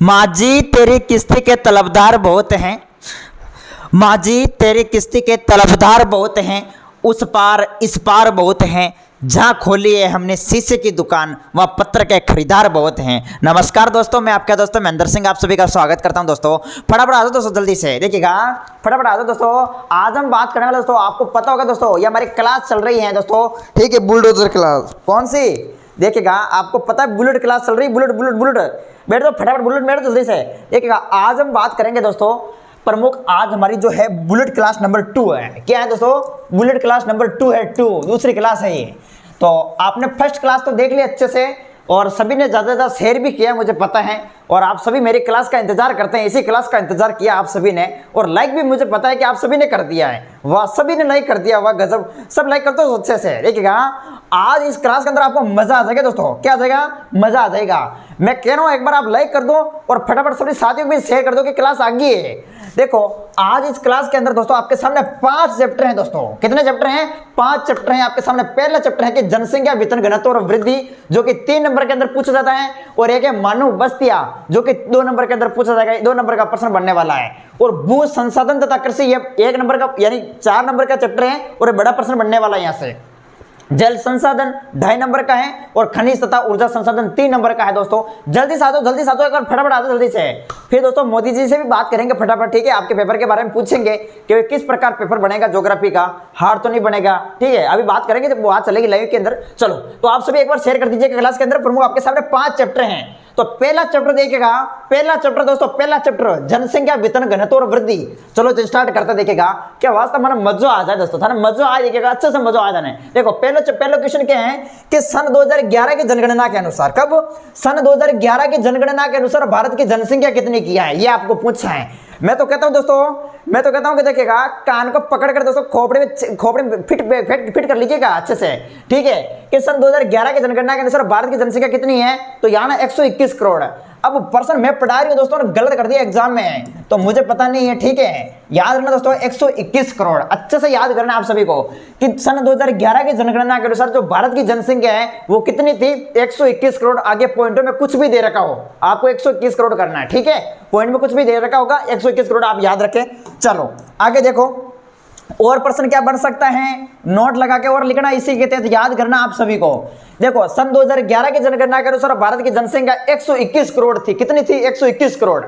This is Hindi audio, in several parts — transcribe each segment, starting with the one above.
माजी तेरी किस्ती के तलबदार बहुत हैं, माजी तेरी किस्ती के तलबदार बहुत हैं, उस पार इस पार बहुत हैं, जहाँ खोली है हमने शीशे की दुकान वहाँ पत्थर के खरीदार बहुत हैं। नमस्कार दोस्तों, मैं आपका दोस्तों महेंद्र सिंह आप सभी का स्वागत करता हूं। दोस्तों फटाफट आ जाओ दोस्तों, जल्दी से देखिएगा, फटाफट आ जाओ दोस्तों। आज हम बात करने वाले दोस्तों, आपको पता होगा दोस्तों, ये हमारी क्लास चल रही है दोस्तों, ठीक है, बुलडोजर क्लास। कौन सी? देखिएगा, आपको पता है बुलेट क्लास चल रही है, बुलेट बुलेट बुलेट। बैठ दो फटाफट, बुलेट बैठ जल्दी से। देखिएगा, आज हम बात करेंगे दोस्तों प्रमुख, आज हमारी जो है बुलेट क्लास नंबर 2 है। क्या है दोस्तों? बुलेट क्लास नंबर 2 है, 2 दूसरी क्लास है ये। तो आपने फर्स्ट क्लास तो देख लिया अच्छे से, और सभी ने ज़्यादा से ज़्यादा शेयर भी किया, मुझे पता है, और आप सभी मेरी क्लास का इंतजार करते हैं, इसी क्लास का इंतजार किया आप सभी ने, और लाइक भी मुझे पता है कि आप सभी ने कर दिया है। वाह, सभी ने लाइक कर दिया, वाह गजब, सब लाइक करते हो अच्छे से। देखिएगा, आज इस क्लास के अंदर आपको मजा आ जाएगा दोस्तों। क्या आ जाएगा? मजा आ जाएगा। मैं कह रहा हूँ एक बार आप लाइक कर दो और फटाफट सभी साथियों को भी शेयर कर दो कि क्लास आगे है। देखो, आज इस क्लास के अंदर दोस्तों आपके सामने 5 चैप्टर हैं दोस्तों। कितने चैप्टर हैं? 5 चैप्टर हैं आपके सामने। पहला चैप्टर है कि जनसंख्या, वेतन, घनत्व और वृद्धि, जो कि 3 नंबर के अंदर पूछा जाता है, और एक है मानव बस्तियां, जो कि 2 नंबर के अंदर पूछा जाएगा, 2 नंबर का प्रश्न बनने वाला है। और भू संसाधन तथा कृषि, ये 1 नंबर का यानी 4 नंबर का चैप्टर है, और एक बड़ा प्रश्न बनने वाला है यहाँ से। जल संसाधन 2.5 नंबर का है, और खनिज तथा ऊर्जा संसाधन 3 नंबर का है दोस्तों। जल्दी से आ जाओ, जल्दी से आ जाओ, एक बार फटाफट आ जाओ जल्दी से। फिर दोस्तों मोदी जी से भी बात करेंगे फटाफट, ठीक है, आपके पेपर के बारे में पूछेंगे कि किस प्रकार पेपर बनेगा, ज्योग्राफी का हार्ड तो नहीं बनेगा, ठीक है, अभी बात करेंगे जब वो आज चलेगी लाइव के अंदर। चलो, तो आप सभी एक बार शेयर कर दीजिए क्लास के अंदर। प्रमुख आपके सामने 5 चैप्टर हैं। तो पहला चैप्टर देखिएगा, पहला चैप्टर दोस्तों, पहला चैप्टर जनसंख्या, वेतन, घनत्व और वृद्धि। चलो तो स्टार्ट करते देखिएगा, क्या वास्तव में मजा आ जाए दोस्तों, था ना, मजा आ देखिएगा, अच्छे से मजा आ जाने। देखो, पहला क्वेश्चन क्या है कि सन 2011 की जनगणना के अनुसार, कब? सन 2011 की जनगणना के अनुसार भारत की जनसंख्या कितनी की है, ये आपको पूछा है। मैं तो कहता हूं दोस्तों, मैं तो कहता हूं कि देखिएगा, कान को पकड़ कर दोस्तों खोपड़े में फिट कर लीजिएगा अच्छे से, ठीक है, कि सन 2011 की जनगणना के अनुसार भारत की जनसंख्या कितनी है, तो यहाँ ना 121 करोड़ है। अब पर्सन मैं पढ़ा रही हूँ दोस्तों, गलत कर दिया एग्जाम में, तो मुझे पता नहीं है, ठीक है, याद रखना दोस्तों 121 करोड़, अच्छे से याद करना आप सभी को कि सन 2011 की जनगणना के अनुसार जो भारत की जनसंख्या है वो कितनी थी, 121 करोड़। आगे पॉइंटों में कुछ भी दे रखा हो, आपको 121 करोड़ करना है, ठीक है, पॉइंट में कुछ भी दे रखा होगा, 121 करोड़ आप याद रखें। चलो आगे देखो, और प्रश्न क्या बन सकता है, नोट लगा के और लिखना, इसी के तहत याद करना आप सभी को। देखो, सन 2011 की जनगणना के अनुसार भारत की जनसंख्या 121 करोड़ थी। कितनी थी? 121 करोड़।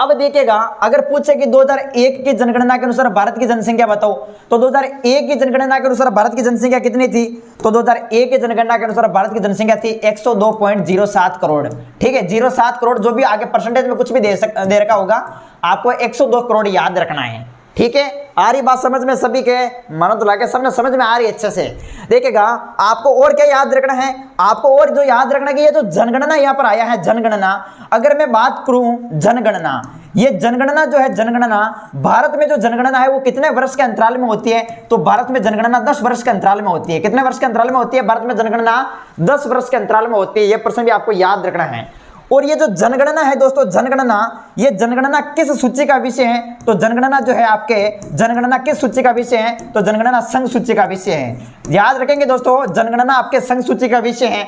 अब देखिएगा, अगर पूछे कि 2001 की जनगणना के अनुसार भारत की जनसंख्या बताओ, तो 2001 की जनगणना के अनुसार भारत की जनसंख्या कितनी थी, तो 2001 की जनगणना के अनुसार भारत की जनसंख्या थी 102.07 करोड़, ठीक है, 07 करोड़, जो भी आगे परसेंटेज में कुछ भी दे रखा होगा, आपको 102 करोड़ याद रखना है, ठीक है। आ रही बात समझ में सभी के? मानो तो लाके सबने समझ में आ रही है अच्छे से। देखिएगा, आपको और क्या याद रखना है, आपको और जो याद रखना कि ये जो जनगणना यहाँ पर आया है, जनगणना, अगर मैं बात करूं जनगणना, ये जनगणना जो है, जनगणना भारत में जो जनगणना है वो कितने वर्ष के अंतराल में होती है, तो भारत में जनगणना 10 वर्ष के अंतराल में होती है। कितने वर्ष के अंतराल में होती है? भारत में जनगणना 10 वर्ष के अंतराल में होती है। यह प्रश्न भी आपको याद रखना है। और ये जो जनगणना है दोस्तों, जनगणना, ये जनगणना किस सूची का विषय है, तो जनगणना जो है आपके, जनगणना किस सूची का विषय है, तो जनगणना संघ सूची का विषय है। याद रखेंगे दोस्तों, जनगणना आपके संघ सूची का विषय है।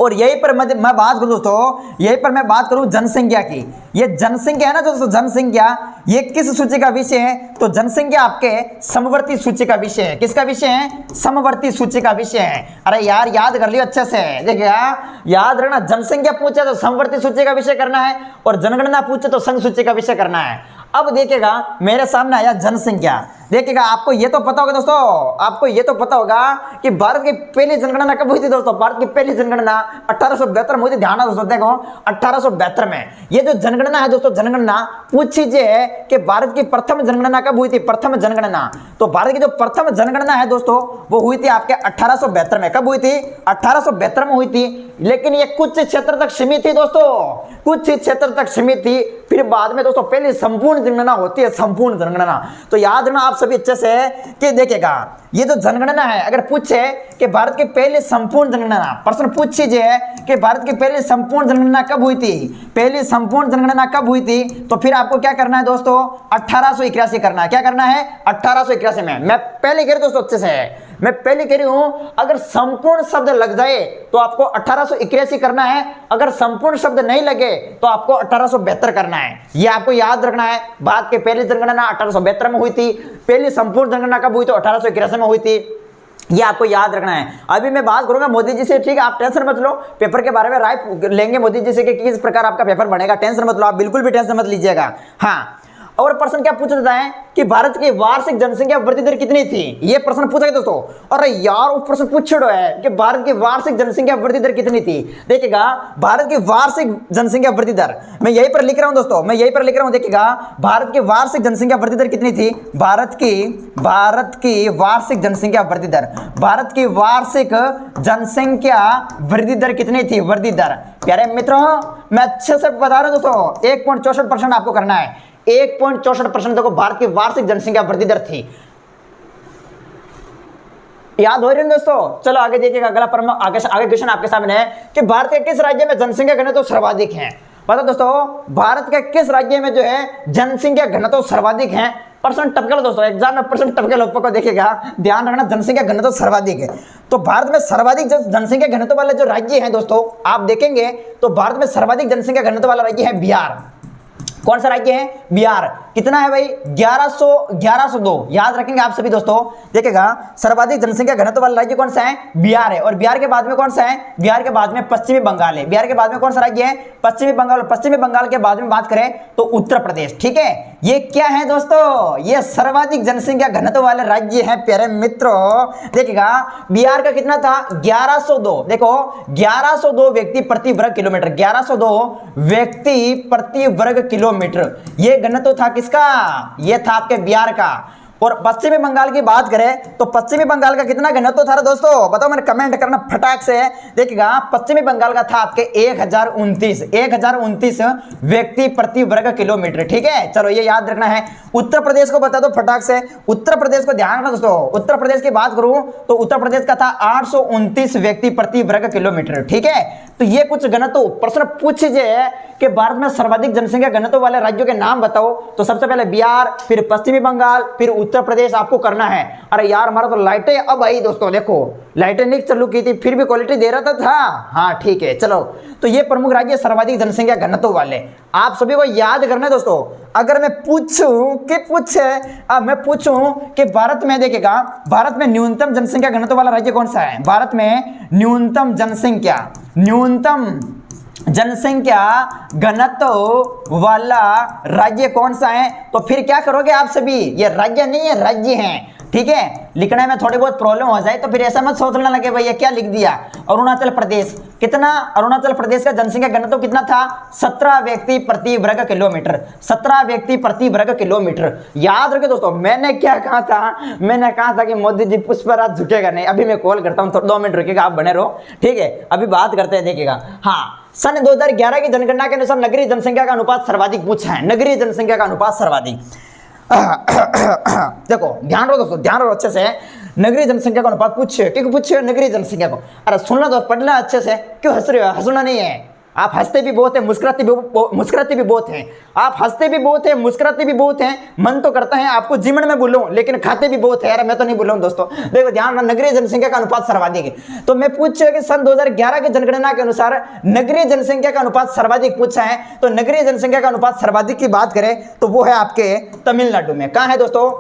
और यहीं पर मैं बात करूं दोस्तों, यहीं पर मैं बात करूं जनसंख्या की। ये जनसंख्या है ना दोस्तों, जनसंख्या ये किस सूची का विषय है, तो जनसंख्या आपके समवर्ती सूची का विषय है। किसका विषय है? समवर्ती सूची का विषय है। अरे यार, याद कर लियो अच्छे से। देखिएगा, याद रखना, जनसंख्या पूछे तो समवर्ती सूची का विषय करना है, और जनगणना पूछे तो संघ सूची का विषय करना है। अब देखिएगा, मेरे सामने आया जनसंख्या। देखिएगा, आपको ये तो पता होगा दोस्तों, आपको ये तो पता होगा कि भारत की पहली जनगणना कब हुई थी दोस्तों? भारत की पहली जनगणना 1872 में हुई थी। ध्यान है दोस्तों, देखो 1872 में ये जो जनगणना है दोस्तों, जनगणना पूछ लीजिए कि भारत की प्रथम जनगणना कब हुई थी, प्रथम जनगणना। तो भारत की जो प्रथम जनगणना है दोस्तों, वो हुई थी आपके 1872 में। कब हुई थी? 1872 में हुई थी। लेकिन ये कुछ क्षेत्र तक सीमित थी दोस्तों, कुछ क्षेत्र तक सीमित थी। फिर बाद में दोस्तों पहले संपूर्ण जनगणना होती है, संपूर्ण जनगणना। तो याद रखना आप सभी अच्छे से कि देखिएगा, ये जो जनगणना है, अगर पूछे कि भारत की पहली संपूर्ण जनगणना, प्रश्न पूछ लीजिए कि भारत की पहली संपूर्ण जनगणना कब हुई थी, पहली संपूर्ण जनगणना कब हुई थी, तो फिर आपको क्या करना है दोस्तों? 1881 करना है। क्या करना है? 1881 में। मैं पहले कह रहा दोस्तों अच्छे से, मैं पहले कह रही हूं अगर संपूर्ण शब्द लग जाए तो आपको 1881 करना है, अगर संपूर्ण शब्द नहीं लगे तो आपको 1872 करना है। ये आपको याद रखना है। भारत की पहली जनगणना 1872 में हुई थी, पहली संपूर्ण जनगणना कब हुई तो 1881 में हुई थी। ये आपको याद रखना है। अभी मैं बात करूंगा मोदी जी से, ठीक है, आप टेंशन मत लो, पेपर के बारे में राय लेंगे मोदी जी से कि किस प्रकार आपका पेपर बनेगा, टेंशन मत लो, आप बिल्कुल भी टेंशन मत लीजिएगा। हाँ, और प्रश्न क्या पूछ देता है कि भारत की वार्षिक जनसंख्या वृद्धि दर कितनी थी, ये प्रश्न पूछा गया दोस्तों। अरे यार वो प्रश्न पूछ छोड़ो है कि भारत की वार्षिक जनसंख्या वृद्धि दर कितनी थी। देखिएगा भारत की वार्षिक जनसंख्या वृद्धि दर मैं यहीं पर लिख रहा हूं दोस्तों, मैं यहीं पर लिख रहा हूं। देखिएगा भारत की वार्षिक जनसंख्या वृद्धि दर कितनी थी, भारत की वार्षिक जनसंख्या वृद्धि दर, भारत की वार्षिक जनसंख्या वृद्धि दर कितनी थी, वृद्धि दर। प्यारे मित्रों मैं अच्छे से बता रहा हूं दोस्तों, 1.64% आपको करना है, 1.64% देखो भारत की वार्षिक जनसंख्या वृद्धि दर थी। याद हो रही है दोस्तों। चलो आगे देखिएगा, अगला प्रश्न आगे क्वेश्चन आपके सामने है कि भारत के किस राज्य में जनसंख्या घनत्व सर्वाधिक है। बताओ दोस्तों भारत के किस राज्य में जो है जनसंख्या घनत्व सर्वाधिक है। प्रश्न टपकल दोस्तों, एग्जाम में प्रश्न टपकल लोगों को देखिएगा, ध्यान रखना, जनसंख्या घनत्व सर्वाधिक है। तो भारत में सर्वाधिक जनसंख्या घनत्व वाले जो राज्य हैं दोस्तों आप देखेंगे तो भारत में सर्वाधिक जनसंख्या घनत्व वाला राज्य है बिहार। कौन सा राज्य है, बिहार। कितना है भाई, 1102। याद रखेंगे आप सभी दोस्तों। देखिएगा सर्वाधिक जनसंख्या घनत्व वाला राज्य कौन सा है, बिहार है। और बिहार के बाद में कौन सा है, बिहार के बाद में पश्चिमी बंगाल है। बिहार के बाद में कौन सा राज्य है, पश्चिमी बंगाल। पश्चिमी बंगाल के बाद में बात करें तो उत्तर प्रदेश। ठीक है, ये क्या है दोस्तों, ये सर्वाधिक जनसंख्या घनत्व वाले राज्य हैं प्यारे मित्रों। देखिएगा बिहार का कितना था, 1102। देखो 1102 व्यक्ति प्रति वर्ग किलोमीटर, 1102 व्यक्ति प्रति वर्ग किलोमीटर, ये घनत्व था किसका, ये था आपके बिहार का। और पश्चिमी बंगाल की बात करें तो पश्चिमी बंगाल का कितना घनत्व था दोस्तों, बताओ, मैंने कमेंट करना फटाक से। देखिएगा पश्चिमी बंगाल का था आपके 1029 व्यक्ति प्रति वर्ग किलोमीटर। ठीक है, चलो ये याद रखना है। उत्तर प्रदेश को बता दो फटाक से, उत्तर प्रदेश को ध्यान रखना दोस्तों। उत्तर प्रदेश की बात करूं तो उत्तर प्रदेश का था 829 व्यक्ति प्रति वर्ग किलोमीटर। ठीक है, तो ये कुछ घनत्व प्रश्न पूछिए कि भारत में सर्वाधिक जनसंख्या घनत्व वाले राज्यों के नाम बताओ, तो सबसे पहले बिहार, फिर पश्चिमी बंगाल, फिर उत्तर प्रदेश आपको करना है। अरे यार हमारा तो लाइटें अब आई दोस्तों, देखो लाइटें नहीं चालू की थी फिर भी क्वालिटी दे रहा था। हाँ ठीक है, चलो तो ये प्रमुख राज्य सर्वाधिक जनसंख्या घनत्व वाले आप सभी को याद करना है दोस्तों। अगर मैं पूछूं कि भारत में, देखिएगा भारत में न्यूनतम जनसंख्या घनत्व वाला राज्य कौन सा है, भारत में न्यूनतम जनसंख्या घनत्व वाला राज्य कौन सा है, तो फिर क्या करोगे आप सभी, ये राज्य नहीं है राज्य हैं। ठीक है, लिखने में थोड़ी बहुत प्रॉब्लम हो जाए तो फिर ऐसा मत सोचने लगे भैया क्या लिख दिया। अरुणाचल प्रदेश, कितना, अरुणाचल प्रदेश का जनसंख्या घनत्व कितना था, 17 व्यक्ति प्रति वर्ग किलोमीटर, 17 व्यक्ति प्रति वर्ग किलोमीटर। याद रखिए दोस्तों, मैंने क्या कहा था, मैंने कहा था कि मोदी जी पुष्पराज झुकेगा नहीं। अभी मैं कॉल करता हूँ, 2 मिनट रुकिएगा, आप बने रहो। ठीक है, अभी बात करते हैं। देखिएगा हाँ, सन 2011 की जनगणना के अनुसार नगरीय जनसंख्या का अनुपात सर्वाधिक पूछा है, नगरीय जनसंख्या का अनुपात सर्वाधिक। देखो ध्यान रहो दोस्तों, ध्यान रहो अच्छे से। नगरीय जनसंख्या का अनुपात पूछे, क्यों पूछे नगरीय जनसंख्या को, अरे सुनना तो पढ़ना अच्छे से, क्यों हंस रहे हो, हंसना नहीं है। आप हंसते भी बहुत है, मुस्कुराते भी बहुत हैं, आप हंसते भी बहुत है, मुस्कुराते भी बहुत हैं। मन तो करता है आपको जीवन में बोलूं, लेकिन खाते भी बहुत है यार, मैं तो नहीं बोलूं दोस्तों। देखो ध्यान, नगरीय जनसंख्या का अनुपात सर्वाधिक है। तो मैं पूछा कि सन 2011 की जनगणना के अनुसार नगरीय जनसंख्या का अनुपात सर्वाधिक पूछा है, तो नगरीय जनसंख्या का अनुपात सर्वाधिक की बात करें तो वो है आपके तमिलनाडु में। कहां है दोस्तों,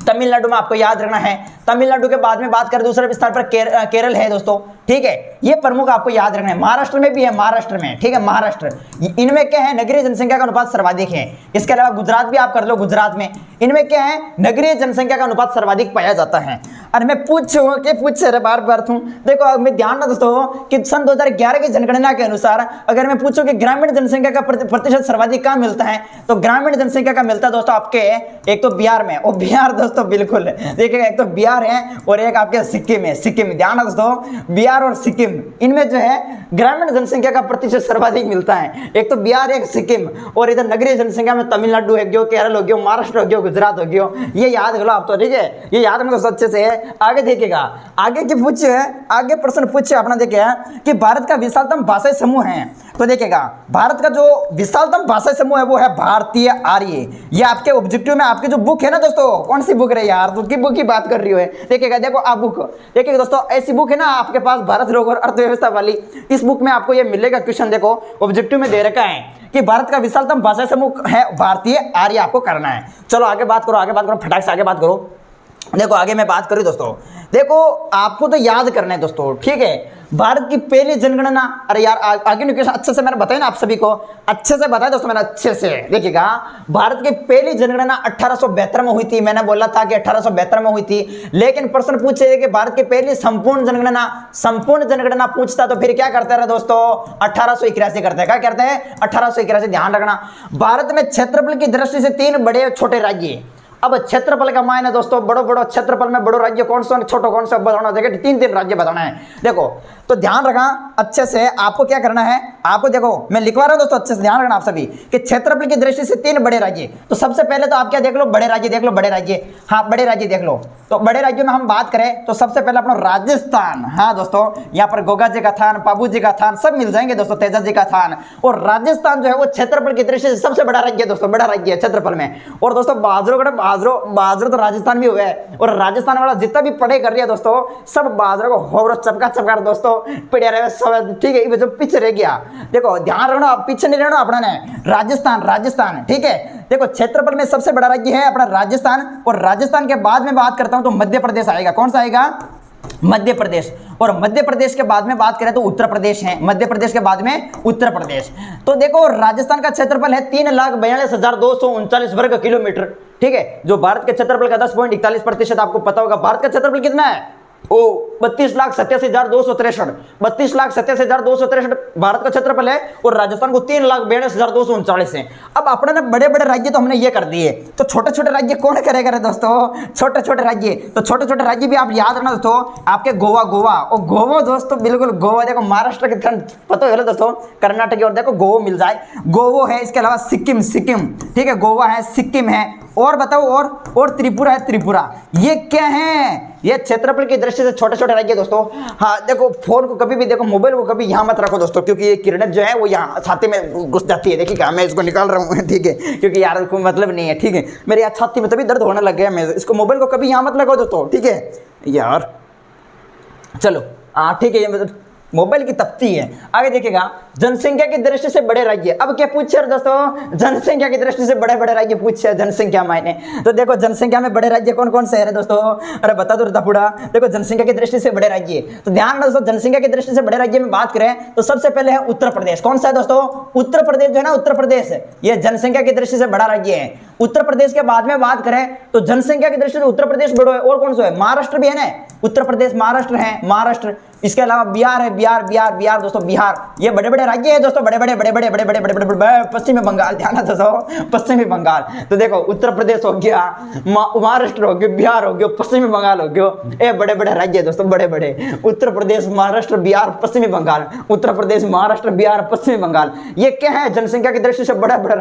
तमिलनाडु में। आपको याद रखना है, तमिलनाडु के बाद में बात करें दूसरे स्थान पर केरल है दोस्तों। ठीक है, ये प्रमुख आपको याद रखना है। महाराष्ट्र में भी है, महाराष्ट्र में, ठीक है, महाराष्ट्र, इनमें क्या है, नगरीय जनसंख्या का अनुपात सर्वाधिक है। इसके अलावा गुजरात भी आप कर लो, गुजरात में इनमें क्या है, नगरीय जनसंख्या का अनुपात सर्वाधिक पाया जाता है। और मैं पूछ रहे बार तू, देखो मैं ध्यान ना दोस्तों कि सन 2011 की जनगणना के अनुसार अगर मैं पूछूं कि ग्रामीण जनसंख्या का प्रतिशत सर्वाधिक कहां मिलता है, तो ग्रामीण जनसंख्या का मिलता है दोस्तों आपके एक तो बिहार में, और बिहार दोस्तों बिल्कुल देखिएगा, एक तो बिहार है और एक आपके सिक्किम है। सिक्किम, ध्यान है दोस्तों, बिहार और सिक्किम, इनमें जो है ग्रामीण जनसंख्या का प्रतिशत सर्वाधिक मिलता है। एक तो बिहार, एक सिक्किम, और इधर नगरीय जनसंख्या में तमिलनाडु हो गया, केरल हो गया, महाराष्ट्र हो गया, गुजरात हो गया। ये याद करो आप तो, ठीक है, ये याद रखना दोस्तों अच्छे से है। आगे देखिएगा, आगे की पूछे, आगे प्रश्न पूछे अपना देखिए कि भारत का विशालतम भाषाई समूह है। तो देखिएगा भारत का जो विशालतम भाषाई समूह है वो है भारतीय आर्य। ये आपके ऑब्जेक्टिव में आपकी जो बुक है ना दोस्तों, कौन सी बुक रही यार, तो की बुक की बात कर रही हो है, देखिएगा देखो आप बुक देखिएगा दोस्तों, ऐसी बुक है ना आपके पास भारत रोग और अर्थव्यवस्था वाली, इस बुक में आपको ये मिलेगा क्वेश्चन। देखो ऑब्जेक्टिव में दे रखा है कि भारत का विशालतम भाषा समूह है भारतीय आर्य, आपको करना है। चलो आगे बात करो, आगे बात करो, फटाक से आगे बात करो। देखो आगे मैं बात करूँ दोस्तों, देखो आपको तो याद करना है दोस्तों, ठीक है। भारत की पहली जनगणना, अरे यार आगे क्वेश्चन अच्छे से मैंने बताया ना आप सभी को, अच्छे से बताया दोस्तों मैंने अच्छे से। देखिएगा भारत की पहली जनगणना 1872 में हुई थी, मैंने बोला था कि 1872 में हुई थी, लेकिन प्रश्न पूछे कि भारत की पहली संपूर्ण जनगणना पूछता तो फिर क्या करते रहे दोस्तों, 1881 करते हैं। क्या करते हैं, 1881। ध्यान रखना, भारत में क्षेत्रफल की दृष्टि से 3 बड़े छोटे राज्य। अब क्षेत्रफल का मायने दोस्तों, बड़ो क्षेत्रफल में बड़ो राज्य कौन सा, छोटो कौन सा बताना, देखिए 3 राज्य बताना है। देखो तो ध्यान रखना अच्छे से, आपको क्या करना है, आपको देखो मैं लिखवा रहा हूं दोस्तों, अच्छे से ध्यान रखना आप सभी कि क्षेत्रफल की दृष्टि से 3 बड़े राज्य। तो सबसे पहले तो आप क्या देख लो, बड़े राज्य देख लो, बड़े राज्य, हाँ बड़े राज्य देख लो। तो बड़े राज्यों में हम बात करें तो सबसे पहले अपना राजस्थान, हाँ दोस्तों यहाँ पर गोगा जी का थान, बाबू जी का थान सब मिल जाएंगे दोस्तों, तेजा जी का थान। और राजस्थान जो है वो क्षेत्रफल की दृष्टि से सबसे बड़ा राज्य है दोस्तों, बड़ा राज्य है क्षेत्रफल में। और दोस्तों बाजरो तो राजस्थान भी हुआ है, और राजस्थान वाला जितना भी पढ़ाई कर रही है दोस्तों, सब बाजरो को होरो चपका दोस्तों पढ़िया रहे सब, ठीक है। जो पीछे रह गया, देखो ध्यान रखना, पीछे नहीं रहना अपना ने, राजस्थान, ठीक है। देखो क्षेत्रफल में सबसे बड़ा राज्य है अपना राजस्थान, और राजस्थान के बाद में बात करता हूं तो मध्य प्रदेश आएगा। कौन सा आएगा, मध्य प्रदेश। और मध्य प्रदेश के बाद में बात करें तो उत्तर प्रदेश है, मध्य प्रदेश के बाद में उत्तर प्रदेश। तो देखो राजस्थान का क्षेत्रफल है 3,42,239 वर्ग किलोमीटर, ठीक है, जो भारत के क्षेत्रफल का 10.41% आपको पता होगा। भारत का क्षेत्रफल कितना है, ओ 32,87,263, 32,87,263 भारत का क्षेत्रफल है, और राजस्थान को 3,42,239 है। अब अपने ने बड़े बड़े राज्य तो हमने ये कर दिए, तो छोटे छोटे राज्य कौन करेगा दोस्तों, छोटे छोटे राज्य। तो छोटे छोटे राज्य भी आप याद रखना दोस्तों, आपके गोवा और गोवा दोस्तों, बिल्कुल गोवा, देखो महाराष्ट्र के पता है दोस्तों, कर्नाटक और देखो गोवा मिल जाए, गोवा है। इसके अलावा सिक्किम, ठीक है, गोवा है, सिक्किम है, और बताओ और त्रिपुरा है, त्रिपुरा। ये क्या है, ये क्षेत्रफल की दृष्टि से छोटे छोटे राज्य दोस्तों। हाँ देखो फोन को कभी भी, देखो मोबाइल को कभी यहाँ मत रखो दोस्तों, क्योंकि ये किरणें जो है वो यहाँ छाती में घुस जाती है। देखिए मैं इसको निकाल रहा हूँ, ठीक है, क्योंकि यार कोई मतलब नहीं है, ठीक है। मेरे यहाँ छाती में तभी दर्द होने लग गया, मैं इसको मोबाइल को कभी यहाँ मत लगाओ दोस्तों, ठीक है यार। चलो हाँ ठीक है, ये मतलब मोबाइल की तपती है। आगे देखिएगा जनसंख्या की दृष्टि से बड़े राज्य। अब क्या पूछे दोस्तों, जनसंख्या की दृष्टि से बड़े बड़े राज्य पूछे, जनसंख्या मायने। तो देखो जनसंख्या में बड़े राज्य कौन कौन से है दोस्तों, अरे बता दो रतापुड़ा। देखो जनसंख्या की दृष्टि से बड़े राज्य, तो ध्यान दोस्तों, जनसंख्या की दृष्टि से बड़े राज्य में बात करें तो सबसे पहले है उत्तर प्रदेश। कौन सा है दोस्तों, उत्तर प्रदेश जो है ना, उत्तर प्रदेश ये जनसंख्या की दृष्टि से बड़ा राज्य है। उत्तर प्रदेश के बाद में बात करें तो जनसंख्या की दृष्टि से उत्तर प्रदेश बड़ा है। और कौन सा है, महाराष्ट्र भी है ना, उत्तर प्रदेश महाराष्ट्र है, महाराष्ट्र। इसके अलावा बिहार है, बिहार दोस्तों, बिहार। ये बड़े बड़े राज्य है दोस्तों, बड़े बड़े पश्चिमी बंगाल, ध्यान दोस्तों, पश्चिमी बंगाल। तो देखो उत्तर प्रदेश हो गया, महाराष्ट्र हो गया, बिहार हो गया, पश्चिमी बंगाल हो गया, ये बड़े बड़े राज्य है दोस्तों, बड़े बड़े। उत्तर प्रदेश, महाराष्ट्र, बिहार, पश्चिमी बंगाल, उत्तर प्रदेश, महाराष्ट्र, बिहार, पश्चिमी बंगाल। ये क्या है, जनसंख्या की दृष्टि से बड़े बड़े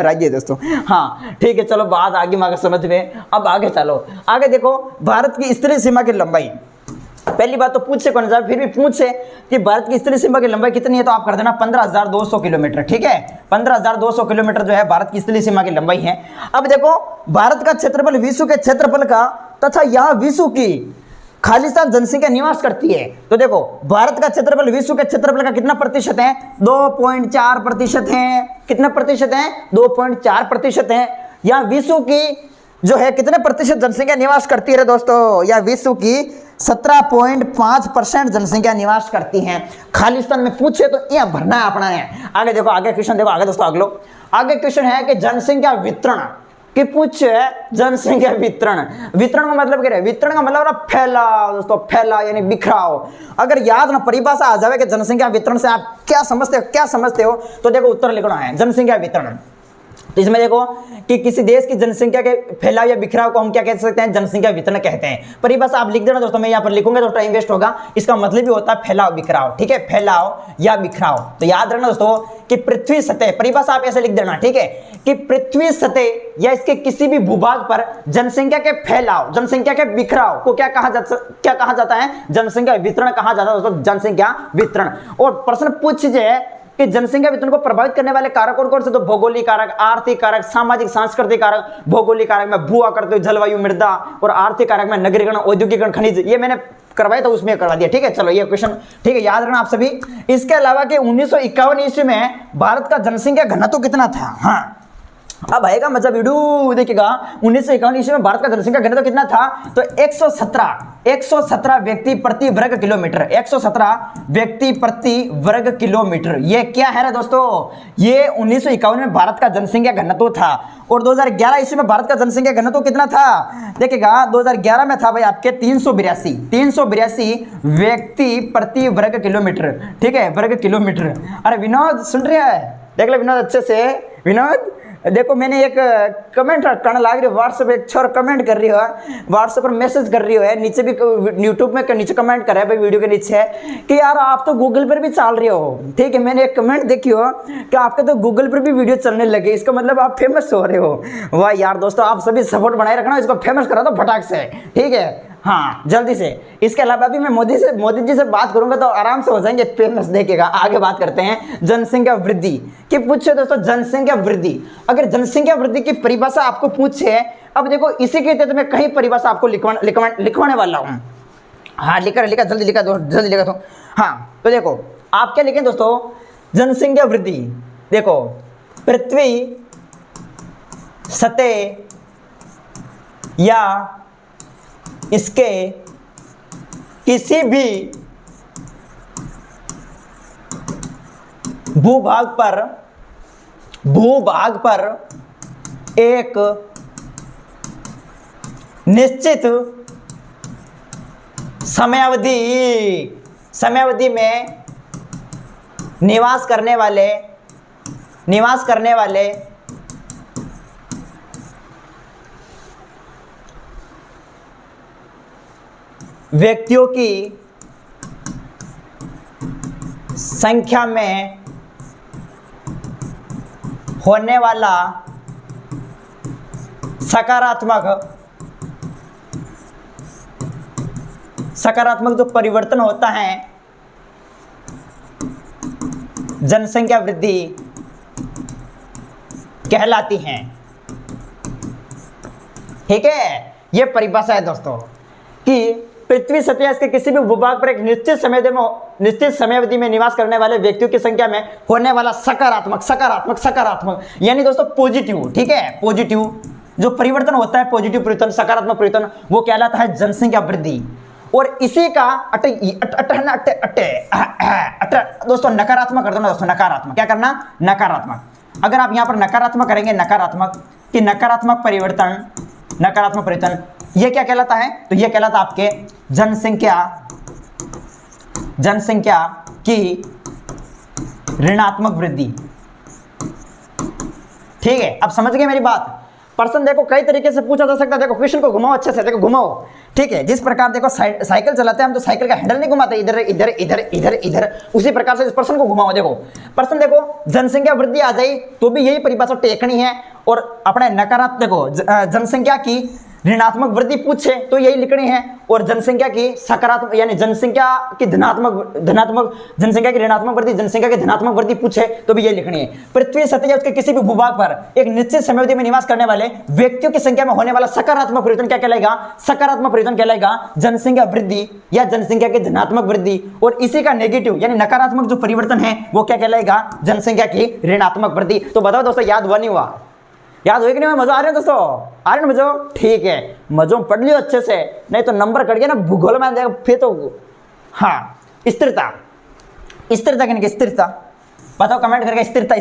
राज्य है दोस्तों। हाँ ठीक है, चलो बात आगे मांगे समझ में। अब आगे चलो, आगे देखो भारत की स्तरीय सीमा की लंबाई। पहली बात तो पूछे कौन सा, फिर भी पूछे कि भारत की स्तरीय सीमा की लंबाई कितनी है, तो आप कर देना 15,200 किलोमीटर, ठीक है। 15,200 किलोमीटर जो है भारत की स्तरीय सीमा की लंबाई है। अब देखो भारत का क्षेत्रफल विश्व के क्षेत्रफल का तथा यहाँ विश्व की खालिस्तान जनसंख्या निवास करती है। तो देखो भारत का क्षेत्रफल विश्व के क्षेत्रफल का कितना प्रतिशत है, 2.4% है। कितना प्रतिशत है, 2.4% है। यहाँ विश्व की जो है कितने प्रतिशत जनसंख्या निवास करती है दोस्तों, या विश्व की 17.5% जनसंख्या निवास करती है। खालिस्तान में पूछे तो यह भरना है अपना है। आगे देखो, आगे क्वेश्चन देखो, आगे दोस्तों अगलो आगे क्वेश्चन है कि जनसंख्या वितरण कि पूछे, जनसंख्या वितरण का मतलब क्या है, वितरण का मतलब ना फैला दोस्तों, फैला यानी बिखराव। अगर याद ना परिभाषा आ जावे कि जनसंख्या वितरण से आप क्या समझते हो, तो देखो उत्तर लिखना है जनसंख्या वितरण। तो इसमें देखो कि किसी देश की जनसंख्या के फैलाव या बिखराव को हम क्या कह सकते हैं, जनसंख्या वितरण कहते हैं। पर ये बस आप लिख देना दोस्तों, मैं यहाँ पर लिखूंगा तो टाइम वेस्ट होगा। इसका मतलब भी होता है फैलाव बिखराव, ठीक है, फैलाव या बिखराव। तो याद रखना दोस्तों कि पृथ्वी सतह, परिभाषा आप ऐसे लिख देना, ठीक है, कि पृथ्वी सतह या इसके किसी भी भूभाग पर जनसंख्या के फैलाव, जनसंख्या के बिखराव को क्या कहा जाता है, जनसंख्या वितरण कहा जाता है दोस्तों, जनसंख्या वितरण। और प्रश्न पूछ जाए कि जनसंख्या वितरण को प्रभावित करने वाले कारक कौन कौन से, तो भौगोलिक कारक, आर्थिक कारक, सामाजिक सांस्कृतिक कारक। भौगोलिक कारक में भू आकृति, जलवायु, मृदा, और आर्थिक कारक में नगरीकरण, औद्योगिकरण, खनिज। ये मैंने करवाया था उसमें करवा दिया, ठीक है। चलो ये क्वेश्चन, ठीक है, याद रखना आप सभी। इसके अलावा कि 1951 ईस्वी में भारत का जनसंख्या घनत्व कितना था। हाँ, अब आएगा मजा, वीडियो देखिएगा। 1951 ईस्वी में भारत का जनसंख्या घनत्व कितना था, तो 117 व्यक्ति प्रति वर्ग किलोमीटर, 117 व्यक्ति प्रति वर्ग किलोमीटर। ये क्या है रे दोस्तों, ये 1951 में भारत का जनसंख्या घनत्व था। और 2011 ईस्वी में भारत का जनसंख्या घनत्व कितना था, देखिएगा 2011 में था भाई आपके 382 व्यक्ति प्रति वर्ग किलोमीटर, ठीक है, वर्ग किलोमीटर। अरे विनोद सुन रहे हैं, देख ले विनोद अच्छे से। विनोद देखो, मैंने एक कमेंट करने लग रही है व्हाट्सएप, एक छोर कमेंट कर रही हो व्हाट्सएप पर, मैसेज कर रही हो है, नीचे भी यूट्यूब में नीचे कमेंट कर रहा है भाई वीडियो के नीचे कि यार आप तो गूगल पर भी चल रहे हो, ठीक है। मैंने एक कमेंट देखी हो कि आपके तो गूगल पर भी वीडियो चलने लगे, इसका मतलब आप फेमस हो रहे हो। वाह यार दोस्तों, आप सभी सपोर्ट बनाए रखना, इसको फेमस करा दो फटाक से, ठीक है, हाँ जल्दी से। इसके अलावा भी मैं मोदी जी से बात करूंगा तो आराम से हो जाएंगे फेमस। देखिएगा आगे बात करते हैं जनसंख्या वृद्धि की। पूछे दोस्तों जनसंख्या वृद्धि, अगर जनसंख्या वृद्धि की परिभाषा आपको पूछे, अब देखो इसी के तहत मैं कहीं परिभाषा आपको लिखवाने वाला हूं। हाँ लिखा जल्दी लिखा दो। हाँ तो देखो आप क्या लिखें दोस्तों, जनसंख्या वृद्धि, देखो पृथ्वी सतह या इसके किसी भी भूभाग पर एक निश्चित समयावधि में निवास करने वाले व्यक्तियों की संख्या में होने वाला सकारात्मक जो परिवर्तन होता है, जनसंख्या वृद्धि कहलाती हैं, ठीक है। यह परिभाषा है दोस्तों कि पृथ्वी सतह इसके किसी भी भूभाग पर एक निश्चित समयावधि में निवास करने वाले व्यक्तियों की संख्या में होने वाला सकारात्मक, यानी दोस्तों पॉजिटिव, ठीक है, पॉजिटिव जो परिवर्तन होता है, पॉजिटिव परिवर्तन, सकारात्मक परिवर्तन, वो कहलाता है जनसंख्या वृद्धि। और इसी का दोस्तों नकारात्मक कर दो ना दोस्तों, नकारात्मक क्या करना, नकारात्मक। अगर आप यहां पर नकारात्मक करेंगे, नकारात्मक परिवर्तन, ये क्या कहलाता है, तो ये कहलाता आपके जनसंख्या की ऋणात्मक वृद्धि, ठीक है। अब समझ गए मेरी बात। प्रश्न देखो कई तरीके से पूछा जा सकता है, देखो क्वेश्चन को घुमाओ अच्छे से, देखो घुमाओ, ठीक है। जिस प्रकार देखो साइकिल चलाते हैं हम, तो साइकिल का हैंडल नहीं घुमाते, इधर, उसी प्रकार से इस प्रश्न को घुमाओ। देखो प्रश्न देखो, जनसंख्या वृद्धि आ जाए तो भी यही परिभाषा टेकनी है, और अपने नकारात्मक देखो जनसंख्या की ऋणात्मक वृद्धि पूछे तो यही लिखनी है, और जनसंख्या की सकारात्मक यानी जनसंख्या की धनात्मक जनसंख्या की ऋणात्मक वृद्धि, जनसंख्या की धनात्मक वृद्धि पूछे तो भी यही लिखनी है। पृथ्वी सतह उसके किसी भी भूभाग पर एक निश्चित समयावधि में निवास करने वाले व्यक्तियों की संख्या में होने वाला सकारात्मक परिवर्तन क्या कहलाएगा, सकारात्मक परिवर्तन कहलाएगा जनसंख्या वृद्धि या जनसंख्या की धनात्मक वृद्धि। और इसी का नेगेटिव यानी नकारात्मक जो परिवर्तन है वो क्या कहलाएगा, जनसंख्या की ऋणात्मक वृद्धि। तो बताओ दोस्तों याद हुआ नहीं हुआ, याद हुआ कि नहीं, मजा आ रहा है दोस्तों, आ रहे ना मजो, ठीक है, मजो पढ़ लियो अच्छे से, नहीं तो नंबर कट गया ना भूगोल में देखो फिर तो। हाँ स्थिरता कहने की स्थिरता, बताओ कमेंट करके, स्थिरता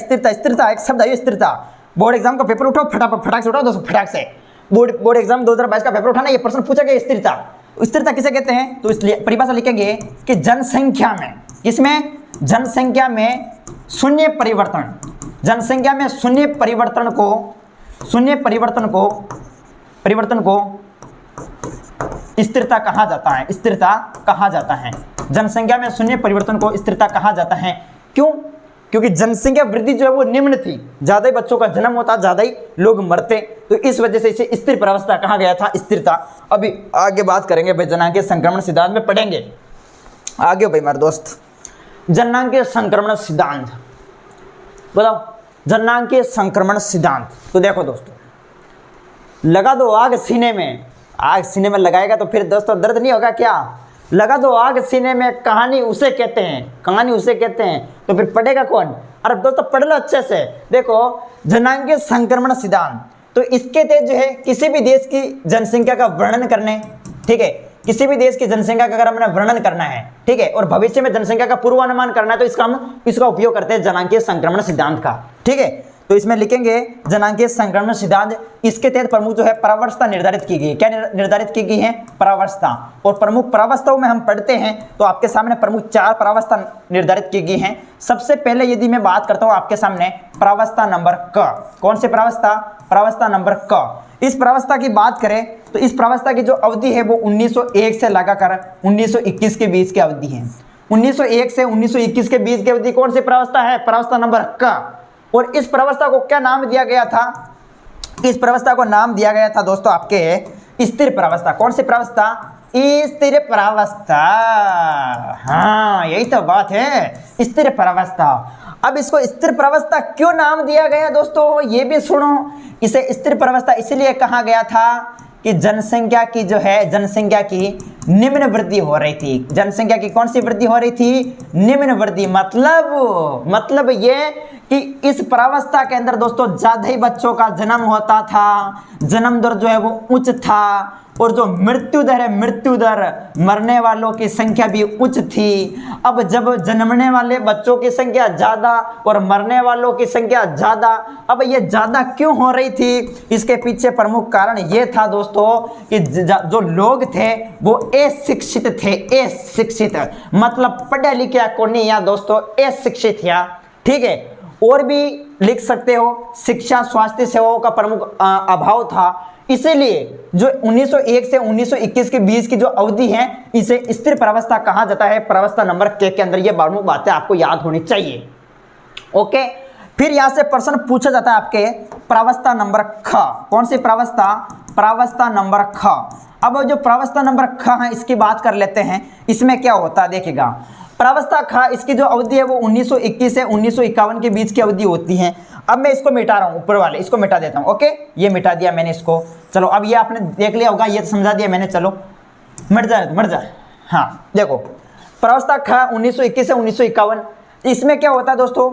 एक शब्द है स्थिरता। बोर्ड एग्जाम का पेपर उठाओ फटाक से उठाओ दोस्तों, फटाक से बोर्ड एग्जाम 2022 का पेपर उठाना, ये प्रश्न पूछा गया स्थिरता किसे कहते हैं, तो इसलिए परिभाषा लिखेंगे कि जनसंख्या में, इसमें जनसंख्या में शून्य परिवर्तन, जनसंख्या में शून्य परिवर्तन को स्थिरता कहा जाता है, स्थिरता कहा जाता है। जनसंख्या में शून्य परिवर्तन को स्थिरता कहा जाता है। क्यों? क्योंकि जनसंख्या वृद्धि जो है वो निम्न थी, ज्यादा ही बच्चों का जन्म होता, ज्यादा ही लोग मरते, तो इस वजह से इसे स्थिर प्रावस्था कहा गया था, स्थिरता। अभी आगे बात करेंगे भाई, जनांगीय संक्रमण सिद्धांत में पढ़ेंगे आगे भाई मेरे दोस्त। जनांगीय संक्रमण सिद्धांत बताओ, जनांगीय संक्रमण सिद्धांत। तो देखो दोस्तों, लगा दो आग सीने में, आग सीने में लगाएगा तो फिर दोस्तों दर्द नहीं होगा क्या? लगा दो आग सीने में, कहानी उसे कहते हैं, कहानी उसे कहते हैं, तो फिर पढ़ेगा कौन? अरे दोस्तों पढ़ लो अच्छे से। देखो जनांगीय संक्रमण सिद्धांत, तो इसके तहत जो है किसी भी देश की जनसंख्या का वर्णन करने, ठीक है, किसी भी देश की जनसंख्या का अगर हमें वर्णन करना है, ठीक है, और भविष्य में जनसंख्या का पूर्वानुमान करना है, तो इसका उपयोग करते हैं जनांगीय संक्रमण सिद्धांत का, ठीक है। तो इसमें लिखेंगे जनांगीय संक्रमण सिद्धांत, इसके तहत प्रमुख जो है परावस्था निर्धारित की गई है। क्या निर्धारित की गई है? परावस्था। और प्रमुख परावस्थाओं में हम पढ़ते हैं तो आपके सामने प्रमुख 4 परावस्था निर्धारित की गई हैं। सबसे पहले यदि मैं बात करता हूं आपके सामने परावस्था नंबर क, कौन सी परावस्था? परावस्था नंबर क। इस परावस्था की बात करें तो इस परावस्था की जो अवधि है वो 1901 से लगाकर 1921 के बीच की अवधि है। 1901 से 1921 के बीच की अवधि कौन सी परावस्था है? परावस्था नंबर क। और इस परावस्था को क्या नाम दिया गया था? इस परावस्था को नाम दिया गया था दोस्तों आपके स्थिर परावस्था। कौन सी परावस्था? स्थिर परावस्था। हाँ यही तो बात है, स्थिर परावस्था। अब इसको स्थिर परावस्था क्यों नाम दिया गया दोस्तों, ये भी सुनो। इसे स्थिर परावस्था इसलिए कहा गया था कि जनसंख्या की जो है, जनसंख्या की निम्न वृद्धि हो रही थी। जनसंख्या की कौन सी वृद्धि हो रही थी? निम्न वृद्धि। मतलब ये कि इस परावस्था के अंदर दोस्तों ज्यादा ही बच्चों का जन्म होता था, जन्म दर जो है वो उच्च था, और जो मृत्यु दर है, मृत्यु दर, मरने वालों की संख्या भी उच्च थी। अब जब जन्मने वाले बच्चों की संख्या ज्यादा और मरने वालों की संख्या ज्यादा, अब ये ज्यादा क्यों हो रही थी? इसके पीछे प्रमुख कारण ये था दोस्तों कि जो लोग थे वो अशिक्षित थे। अशिक्षित मतलब पढ़े लिखे को नहीं या दोस्तों, अशिक्षित या, ठीक है। और भी लिख सकते हो, शिक्षा स्वास्थ्य सेवाओं का प्रमुख अभाव था। इसीलिए जो 1901 से 1921 के बीच की जो अवधि है इसे स्थिर परावस्था कहा जाता है। परावस्था नंबर के अंदर ये प्रमुख बातें आपको याद होनी चाहिए। ओके, फिर यहां से प्रश्न पूछा जाता है आपके परावस्था नंबर ख। कौन सी परावस्था? परावस्था नंबर ख। अब जो परावस्था नंबर ख है इसकी बात कर लेते हैं। इसमें क्या होता है देखिएगा, परावस्था ख, इसकी जो अवधि है वो 1921 से 1951 के बीच की अवधि होती है। अब मैं इसको मिटा रहा हूँ, ऊपर वाले इसको मिटा देता हूँ। ओके, ये मिटा दिया मैंने इसको। चलो अब ये आपने देख लिया होगा, ये समझा दिया मैंने। चलो मर जाए। हाँ देखो, परावस्था ख 1921 से 1951, इसमें क्या होता है दोस्तों?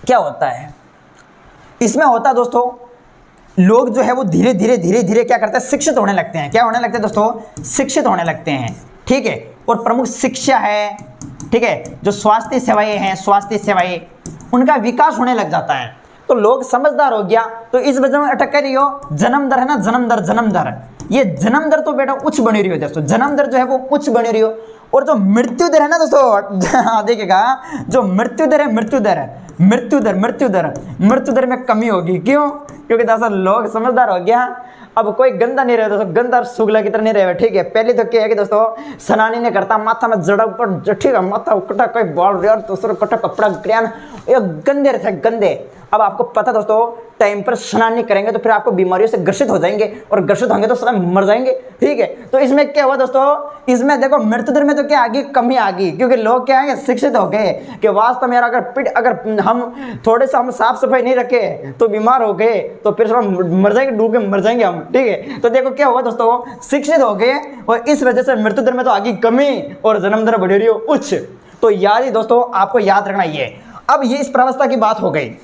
क्या होता है इसमें? होता है दोस्तों, लोग जो है वो धीरे धीरे क्या करते हैं? शिक्षित होने लगते हैं। क्या होने लगते हैं दोस्तों? शिक्षित होने लगते हैं, ठीक है। और प्रमुख शिक्षा है, ठीक है, जो स्वास्थ्य सेवाएं हैं, स्वास्थ्य सेवाएं, उनका विकास होने लग जाता है। तो लोग समझदार हो गया, तो इस वजह में अटक कर रही हो। जन्म दर है ना, जन्म दर, ये जन्म दर तो बेटा उच्च बनी रही हो दोस्तों, जन्म दर जो है वो उच्च बनी रही हो। और जो मृत्यु दर है ना दोस्तों, देखिएगा, जो मृत्यु दर है, मृत्यु दर में कमी होगी। क्यों? क्योंकि दोस्तों लोग समझदार हो गया। अब कोई गंदा नहीं रहे दोस्तों, गंदा सुगला की तरह नहीं रहे, ठीक है। पहले तो क्या है कि दोस्तों सनानी ने करता माथा में जड़ा ऊपर, ठीक है, माथा उकटा कोई बॉल यार दूसरा कटा कपड़ा ग्रहण, ये गंदे रहते गंदे। अब आपको पता दोस्तों, टाइम पर स्नान नहीं करेंगे तो फिर आपको बीमारियों से ग्रसित हो जाएंगे, और ग्रसित होंगे तो सब मर जाएंगे, ठीक है। तो इसमें क्या हुआ दोस्तों? इसमें देखो मृत्यु दर में तो क्या आ गई? कमी आ गई, क्योंकि लोग क्या है शिक्षित हो गए कि वास्तव में अगर हम थोड़े से हम साफ सफाई नहीं रखे तो बीमार हो गए तो फिर हम मर जाएंगे, डूब के मर जाएंगे हम, ठीक है। तो देखो क्या हुआ दोस्तों, शिक्षित हो गए और इस वजह से मृत्यु दर में तो आ गई कमी और जन्म दर बढ़ रही हो उच्च। तो याद ही दोस्तों आपको याद रखना ये। अब ये इस प्रावस्था की बात हो गई।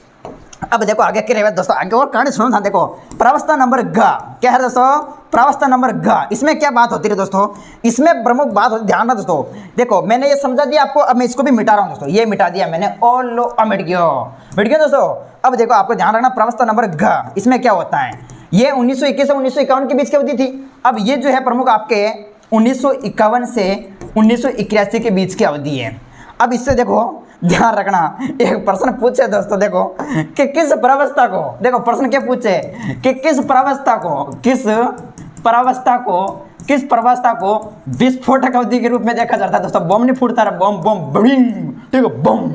अब देखो आगे क्या रहेगा दोस्तों, आगे और कहानी सुनो था। देखो प्रावस्था नंबर ग, क्या है दोस्तों? प्रावस्था नंबर ग। इसमें क्या बात होती है दोस्तों? इसमें प्रमुख बात होती है, ध्यान रखना दोस्तों। देखो मैंने ये समझा दिया आपको, अब मैं इसको भी मिटा रहा हूँ दोस्तों, ये मिटा दिया मैंने। और लो मिट गया दोस्तों। अब देखो आपको ध्यान रखना, प्रावस्था नंबर ग, इसमें क्या होता है? ये 1921 से 1951 के बीच की अवधि थी। अब ये जो है प्रमुख आपके 1951 से 1981 के बीच की अवधि है। अब इससे देखो ध्यान रखना। एक प्रश्न पूछे दोस्तों, देखो कि किस प्रावस्था को, देखो प्रश्न क्या पूछे कि किस प्रावस्था को विस्फोटक अवधि के रूप में देखा जाता है। दोस्तों बम नहीं फूटता रहा, बम बम बम, ठीक है बम।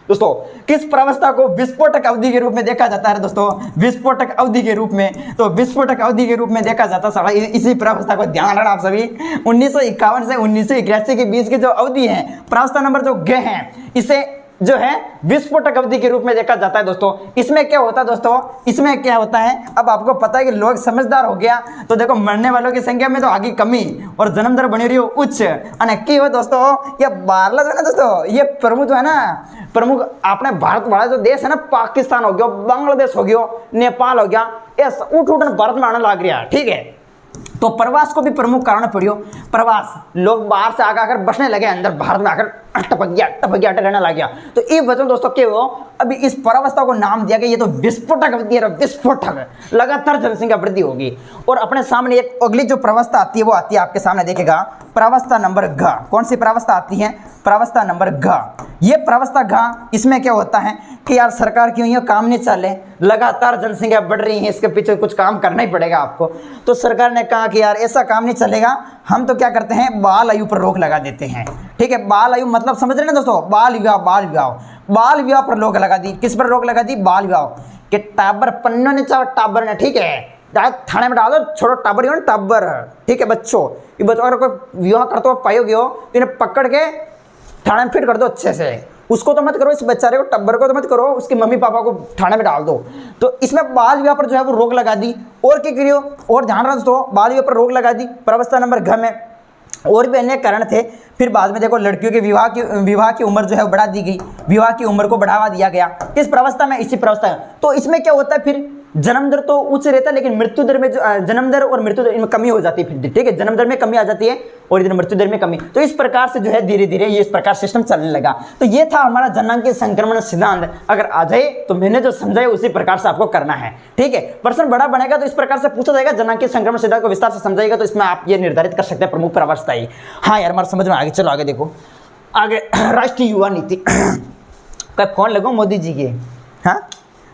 दोस्तों किस प्रावस्था को विस्फोटक अवधि के रूप में देखा जाता है दोस्तों, विस्फोटक अवधि के रूप में, तो विस्फोटक अवधि के रूप में देखा जाता है इसी प्रावस्था को। ध्यान रखना आप सभी, 1951 से 1981 के बीच की जो अवधि है, प्रावस्था नंबर जो ग है, इसे जो है विस्फोटक अवधि के रूप में देखा जाता है दोस्तों। इसमें क्या होता है दोस्तों, इसमें क्या होता है, अब आपको पता है कि लोग समझदार हो गया तो देखो मरने वालों की संख्या में तो आगे कमी और जन्म दर बनी रही हो उच्च, अनक्की हो दोस्तों। ये बारला जो है ना दोस्तों, ये प्रमुख जो है ना, प्रमुख अपने भारत वाला जो देश है ना, पाकिस्तान हो गया, बांग्लादेश हो गया, नेपाल हो गया, ये उठ भारत में आने लग रहा है, ठीक है। तो प्रवास को भी प्रमुख कारण पड़ियो। प्रवास, लोग बाहर से आकर बसने लगे, अंदर भारत में आकर टपक गया रहने लग गया। तो ये वजह दोस्तों के वो अभी इस प्रावस्था को नाम दिया गया, ये तो विस्फोटक अवधि है, विस्फोटक, लगातार जनसंख्या वृद्धि होगी। और अपने सामने एक अगली जो प्रावस्था आती है वो आती है आपके सामने, देखेगा प्रावस्था नंबर घ। कौन सी प्रावस्था आती है, प्रावस्था नंबर घ। ये प्रावस्था घ, इसमें क्या होता है कि यार सरकार क्यों ये काम नहीं चले, लगातार जनसंख्या बढ़ रही है, इसके पीछे कुछ काम करना ही पड़ेगा आपको। तो सरकार ने कहा कि यार ऐसा काम नहीं चलेगा, हम तो क्या करते हैं, बाल आयु पर रोक लगा देते हैं, ठीक है। बाल आयु मतलब समझ रहे हैं दोस्तों, बाल विवाह पर रोक लगा दी। किस पर रोक लगा दी, बाल विवाह के। टाबर पन्ना ने चाहे टाबर ने, ठीक है, थाने में डाल दो, छोड़ो टाबर हो ना, टाबर, ठीक है बच्चों। ये बच्चों अगर कोई विवाह करते हो पायोगे हो तो इन्हें पकड़ के थाने में फिट कर दो अच्छे से। उसको तो मत करो, इस बेचारे को, टब्बर को तो मत करो, उसके मम्मी पापा को थाने में डाल दो। तो इसमें बाल विवाह पर जो है वो रोक लगा दी। और क्या करियो, और ध्यान रखो दोस्तों, बाल विवाह पर रोक लगा दी प्रावस्था नंबर घ में। और भी अन्य कारण थे। फिर बाद में देखो लड़कियों के विवाह की उम्र जो है बढ़ा दी गई, विवाह की उम्र को बढ़ावा दिया गया। किस प्रावस्था में, इसी प्रावस्था में। तो इसमें क्या होता है, फिर जन्म दर तो उच्च रहता है, लेकिन मृत्यु दर में जो जन्म दर और मृत्यु दर इनमें कमी हो जाती है फिर, ठीक है। जन्म दर में कमी आ जाती है और इधर मृत्यु दर में कमी। तो इस प्रकार से जो है धीरे धीरे ये इस प्रकार सिस्टम चलने लगा। तो ये था हमारा जननांगीय संक्रमण सिद्धांत। अगर आ जाए तो मैंने जो समझाया उसी प्रकार से आपको करना है, ठीक है। प्रश्न बड़ा बनेगा तो इस प्रकार से पूछा जाएगा, जननांगीय संक्रमण सिद्धांत को विस्तार से समझाएगा तो इसमें आप ये निर्धारित कर सकते हैं प्रमुख प्रावस्था ही। हाँ यार, हमारे समझ में आगे। चलो आगे देखो, आगे राष्ट्रीय युवा नीति का फोन लगो मोदी जी के। हाँ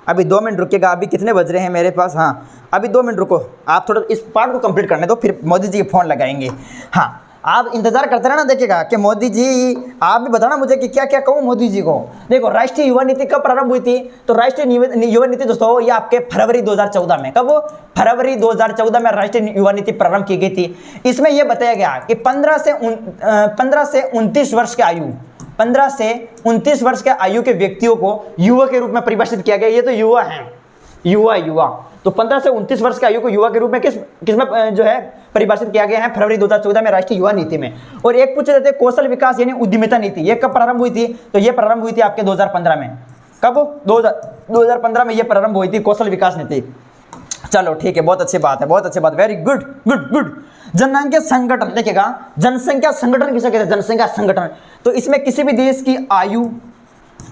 अभी 2 मिनट रुकेगा, अभी कितने बज रहे हैं मेरे पास, हाँ अभी 2 मिनट रुको, आप थोड़ा इस पार्ट को कंप्लीट करने दो, फिर मोदी जी के फ़ोन लगाएंगे। हाँ आप इंतजार करते रहना, देखिएगा कि मोदी जी, आप भी बताना मुझे कि क्या क्या कहूँ मोदी जी को। देखो राष्ट्रीय युवा नीति कब प्रारंभ हुई थी, तो राष्ट्रीय युवा नीति दोस्तों ये आपके फरवरी 2014 में, कब, फरवरी 2014 में राष्ट्रीय युवा नीति प्रारंभ की गई थी। इसमें यह बताया गया कि 15 से 29 वर्ष की आयु, 15 से 29 वर्ष के आयु के व्यक्तियों को युवा के रूप में परिभाषित किया गया। ये तो युवा है, युवा। तो 15 से 29 वर्ष के आयु को युवा के रूप में किसमें जो है परिभाषित किया गया है, फरवरी 2014 में राष्ट्रीय युवा नीति में। और एक पूछे जाते हैं कौशल विकास यानी उद्यमिता नीति, ये कब प्रारंभ हुई थी, तो ये प्रारंभ हुई थी आपके 2015 में। कब, 2015 में ये प्रारंभ हुई थी कौशल विकास नीति। चलो ठीक है, बहुत अच्छी बात है, बहुत अच्छी बात, वेरी गुड गुड गुड। जननांगीय संगठन, देखिएगा जनसंख्या संगठन किसे कहते हैं, जनसंख्या संगठन। तो इसमें किसी भी देश की आयु,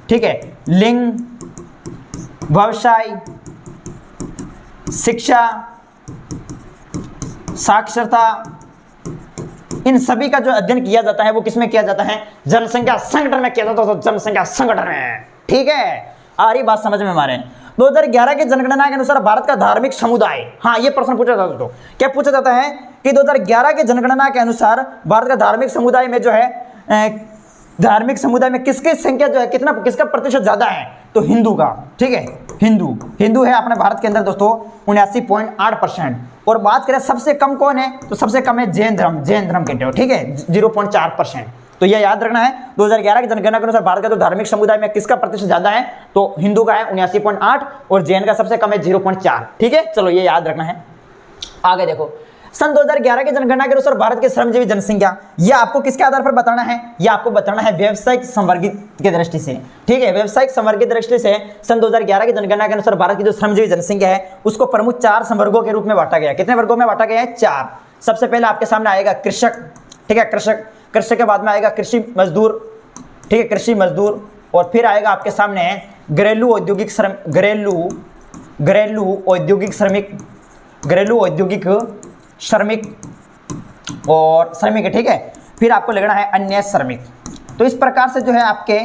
ठीक है, लिंग, व्यवसाय, शिक्षा, साक्षरता, इन सभी का जो अध्ययन किया जाता है वो किसमें किया जाता है, जनसंख्या संगठन में किया जाता है। तो जनसंख्या संगठन में, ठीक है, आ रही बात समझ में हमारे। 2011 की जनगणना के अनुसार भारत का धार्मिक समुदाय, हाँ ये प्रश्न पूछा जाता है, क्या पूछा जाता है कि 2011 की जनगणना के अनुसार भारत का धार्मिक समुदाय में जो है, धार्मिक समुदाय में किसकी संख्या जो है, किसका प्रतिशत ज्यादा है, तो हिंदू का, ठीक है, हिंदू है अपने भारत के अंदर दोस्तों 79.8%। और बात करें सबसे कम कौन है, तो सबसे कम है जैन धर्म के, ठीक है, 0.4%। तो यह याद रखना है, 2011 की जनगणना के अनुसार भारत का जो धार्मिक समुदाय में किसका प्रतिशत ज्यादा है, तो हिंदू का है 79.8 और जैन का सबसे कम है 0.4, ठीक है। चलो ये याद रखना है। आगे देखो, सन 2011 की जनगणना के अनुसार भारत की श्रमजीवी जनसंख्या, यह आपको किसके आधार पर बताना है, यह आपको बताना है व्यावसायिक संवर्गित की दृष्टि से, ठीक है। व्यावसायिक संवर्गित दृष्टि से सन 2011 की जनगणना के अनुसार भारत की जो श्रमजीवी जनसंख्या है उसको प्रमुख 4 संवर्गों के रूप में बांटा गया। कितने वर्गों में बांटा गया है, 4। सबसे पहले आपके सामने आएगा कृषक, ठीक है, कृषक के बाद में आएगा कृषि मजदूर, ठीक है, कृषि मजदूर। और फिर आएगा आपके सामने घरेलू औद्योगिक श्रमिक और श्रमिक, ठीक है। फिर आपको लगना है अन्य श्रमिक। तो इस प्रकार से जो है आपके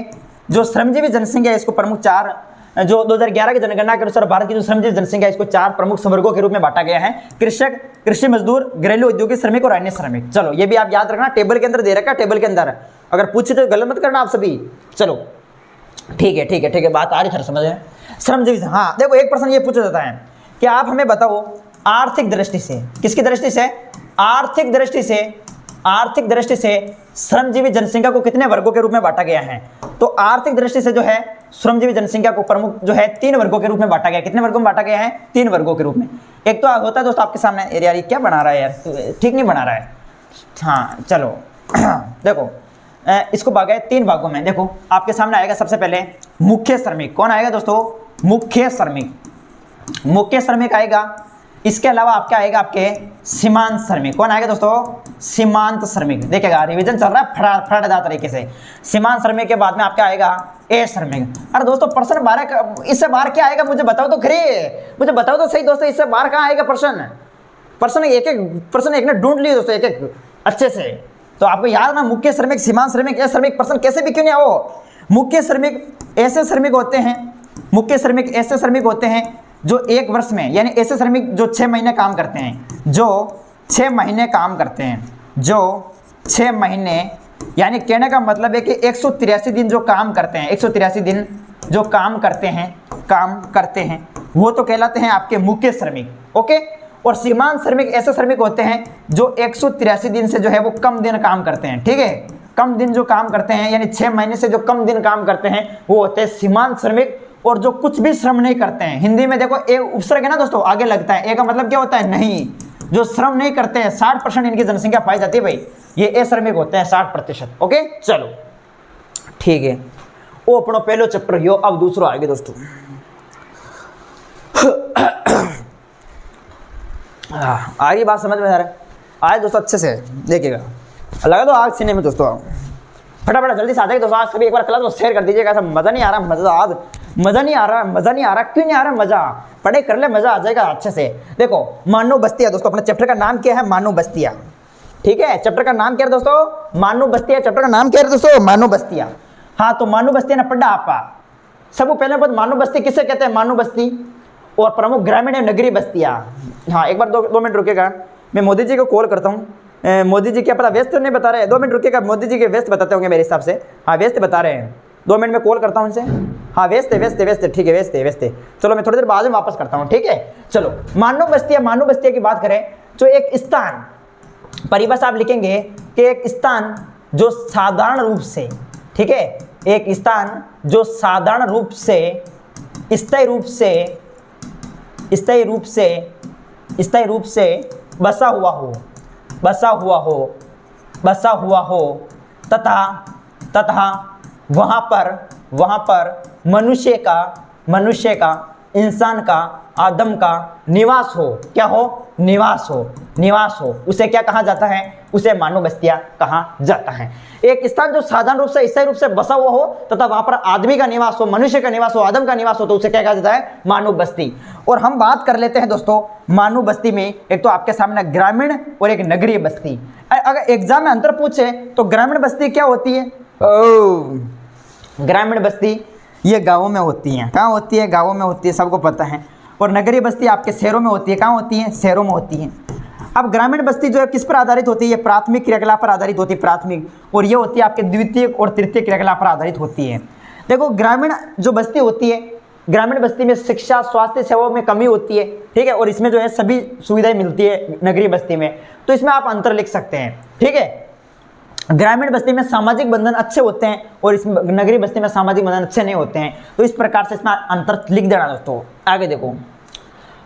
जो श्रमजीवी जनसंख्या है इसको प्रमुख चार, जो 2011 की जनगणना के अनुसार भारत की जो श्रमजीवी जनसंख्या है इसको चार प्रमुख संवर्गों के रूप में बांटा गया है। कृषक, कृषि मजदूर, घरेलू औद्योगिक श्रमिक और अन्य श्रमिक। चलो ये भी आप याद रखना, टेबल के अंदर दे रखा है, टेबल के अंदर अगर पूछे तो गलत मत करना आप सभी। चलो ठीक है ठीक है ठीक है, बात आ रही थी समझ में। श्रमजीवी, हाँ देखो एक प्रश्न ये पूछा जाता है कि आप हमें बताओ आर्थिक दृष्टि से, किसकी दृष्टि से, आर्थिक दृष्टि से, आर्थिक दृष्टि से श्रमजीवी जनसंख्या को कितने वर्गों के रूप में बांटा गया है। तो आर्थिक दृष्टि से जो है श्रमजीवी जनसंख्या को प्रमुख जो है 3 वर्गों के रूप में बांटा गया। कितने वर्गों में बांटा गया है, 3 वर्गों के रूप में। एक तो होता है दोस्तों आपके सामने, यार ये क्या बना रहा है यार, ठीक नहीं बना रहा है। हाँ चलो देखो इसको भागा है 3 भागों में। देखो आपके सामने आएगा सबसे पहले मुख्य श्रमिक। कौन आएगा दोस्तों, मुख्य श्रमिक, मुख्य श्रमिक आएगा। इसके अलावा आपके आएगा आपके सीमांत श्रमिक। कौन आएगा दोस्तों, सीमांत श्रमिक। देखिएगा रिवीजन चल रहा है फटाफट तरीके से। सीमांत श्रमिक के बाद में आपका आएगा ए श्रमिक। अरे दोस्तों प्रश्न 12 इससे बाहर क्या आएगा मुझे बताओ तो खरी, मुझे बताओ तो सही दोस्तों, इससे बाहर कहाँ आएगा प्रश्न। प्रश्न एक ने ढूंढ लिए दोस्तों एक एक अच्छे से। तो आपको याद ना, मुख्य श्रमिक, सीमांत श्रमिक, ए श्रमिक, प्रश्न कैसे भी क्यों नहीं आओ। मुख्य श्रमिक ऐसे श्रमिक होते हैं, मुख्य श्रमिक ऐसे श्रमिक होते हैं जो 1 वर्ष में, यानी ऐसे श्रमिक जो 6 महीने काम करते हैं, जो 6 महीने काम करते हैं, जो 6 महीने, यानी कहने का मतलब है कि 183 दिन जो काम करते हैं, 183 दिन जो काम करते हैं वो तो कहलाते हैं आपके मुख्य श्रमिक। ओके। और सीमांत श्रमिक ऐसे श्रमिक होते हैं जो 183 दिन से जो है वो कम दिन काम करते हैं। ठीक है, कम दिन जो काम करते हैं, यानी 6 महीने से जो कम दिन काम करते हैं वो होते हैं सीमांत श्रमिक। और जो कुछ भी श्रम नहीं करते हैं, हिंदी में देखो ए उपसर्ग है ना दोस्तों, आगे लगता है। ए का मतलब क्या होता है, नहीं। जो श्रम नहीं करते हैं 60% इनकी जनसंख्या पाई जाती है भाई, ये ए श्रमिक होते हैं 60%। ओके चलो ठीक है, वो अपना पहलो चैप्टर यो, अब दूसरा आएगा दोस्तों। आ रही बात समझ में आ रहा है, आए दोस्तों अच्छे से देखिएगा, लगा दो आग सीने में दोस्तों। फटाफट जल्दी से आ जाएगा दोस्तों, आज सभी एक बार क्लास को शेयर कर दीजिएगा। ऐसा मज़ा नहीं आ रहा, मज़ा आज मज़ा नहीं आ रहा, मज़ा नहीं आ रहा, क्यों नहीं आ रहा मज़ा, पढ़ाई कर ले मज़ा आ जाएगा अच्छे से। देखो मानव बस्तियाँ दोस्तों, अपने चैप्टर का नाम क्या है, मानव बस्तियाँ। ठीक है, चैप्टर का नाम क्या है दोस्तों, मानव बस्तियाँ। चैप्टर का नाम क्या है दोस्तों, मानव बस्तियाँ। हाँ तो मानव बस्तियाँ ना पढ़ा आपा सब पहले बहुत। मानव बस्ती किसे कहते हैं, मानव बस्ती और प्रमुख ग्रामीण एवं नगरीय बस्तियाँ। हाँ एक बार 2 मिनट रुकेगा, मैं मोदी जी को कॉल करता हूँ। मोदी जी क्या पता व्यस्त नहीं बता रहे हैं, 2 मिनट रुकेगा, मोदी जी के व्यस्त बताते होंगे मेरे हिसाब से। हाँ व्यस्त बता रहे हैं, 2 मिनट में कॉल करता हूँ उनसे। हाँ व्यस्त है, ठीक है व्यस्त है। चलो मैं थोड़ी देर बाद में वापस करता हूँ, ठीक है। चलो मानव बस्तियाँ की बात करें तो एक स्थान, परिभाषा आप लिखेंगे कि एक स्थान जो साधारण रूप से, ठीक है, एक स्थान जो साधारण रूप से स्थायी रूप से बसा हुआ हो तथा वहाँ पर मनुष्य का इंसान का आदम का निवास हो। क्या हो, निवास हो, उसे क्या कहा जाता है, उसे मानव बस्तियाँ कहा जाता है। एक स्थान जो साधारण रूप से स्थायी रूप से बसा हुआ हो तथा वहाँ पर आदमी का निवास हो, मनुष्य का निवास हो, आदम का निवास हो, तो उसे क्या कहा जाता है, मानव बस्ती। और हम बात कर लेते हैं दोस्तों मानव बस्ती में, एक तो आपके सामने ग्रामीण और एक नगरीय बस्ती। अगर एग्जाम में अंतर पूछे तो ग्रामीण बस्ती क्या होती है, ग्रामीण बस्ती ये गाँवों में होती हैं। कहाँ होती है, गाँवों में होती है, सबको पता है। और नगरीय बस्ती आपके शहरों में होती है। कहाँ होती है, शहरों में होती है। अब ग्रामीण बस्ती जो है किस पर आधारित होती है, ये प्राथमिक क्रियाकलाप पर आधारित होती है, प्राथमिक, और ये होती है आपके द्वितीय और तृतीय क्रियाकलाप पर आधारित होती है। देखो ग्रामीण जो बस्ती होती है, ग्रामीण बस्ती में शिक्षा स्वास्थ्य सेवाओं में कमी होती है, ठीक है, और इसमें जो है सभी सुविधाएं मिलती है नगरीय बस्ती में। तो इसमें आप अंतर लिख सकते हैं, ठीक है। ग्रामीण बस्ती में सामाजिक बंधन अच्छे होते हैं और इस नगरीय बस्ती में सामाजिक बंधन अच्छे नहीं होते हैं। तो इस प्रकार से इसमें अंतर लिख देना दोस्तों। आगे देखो,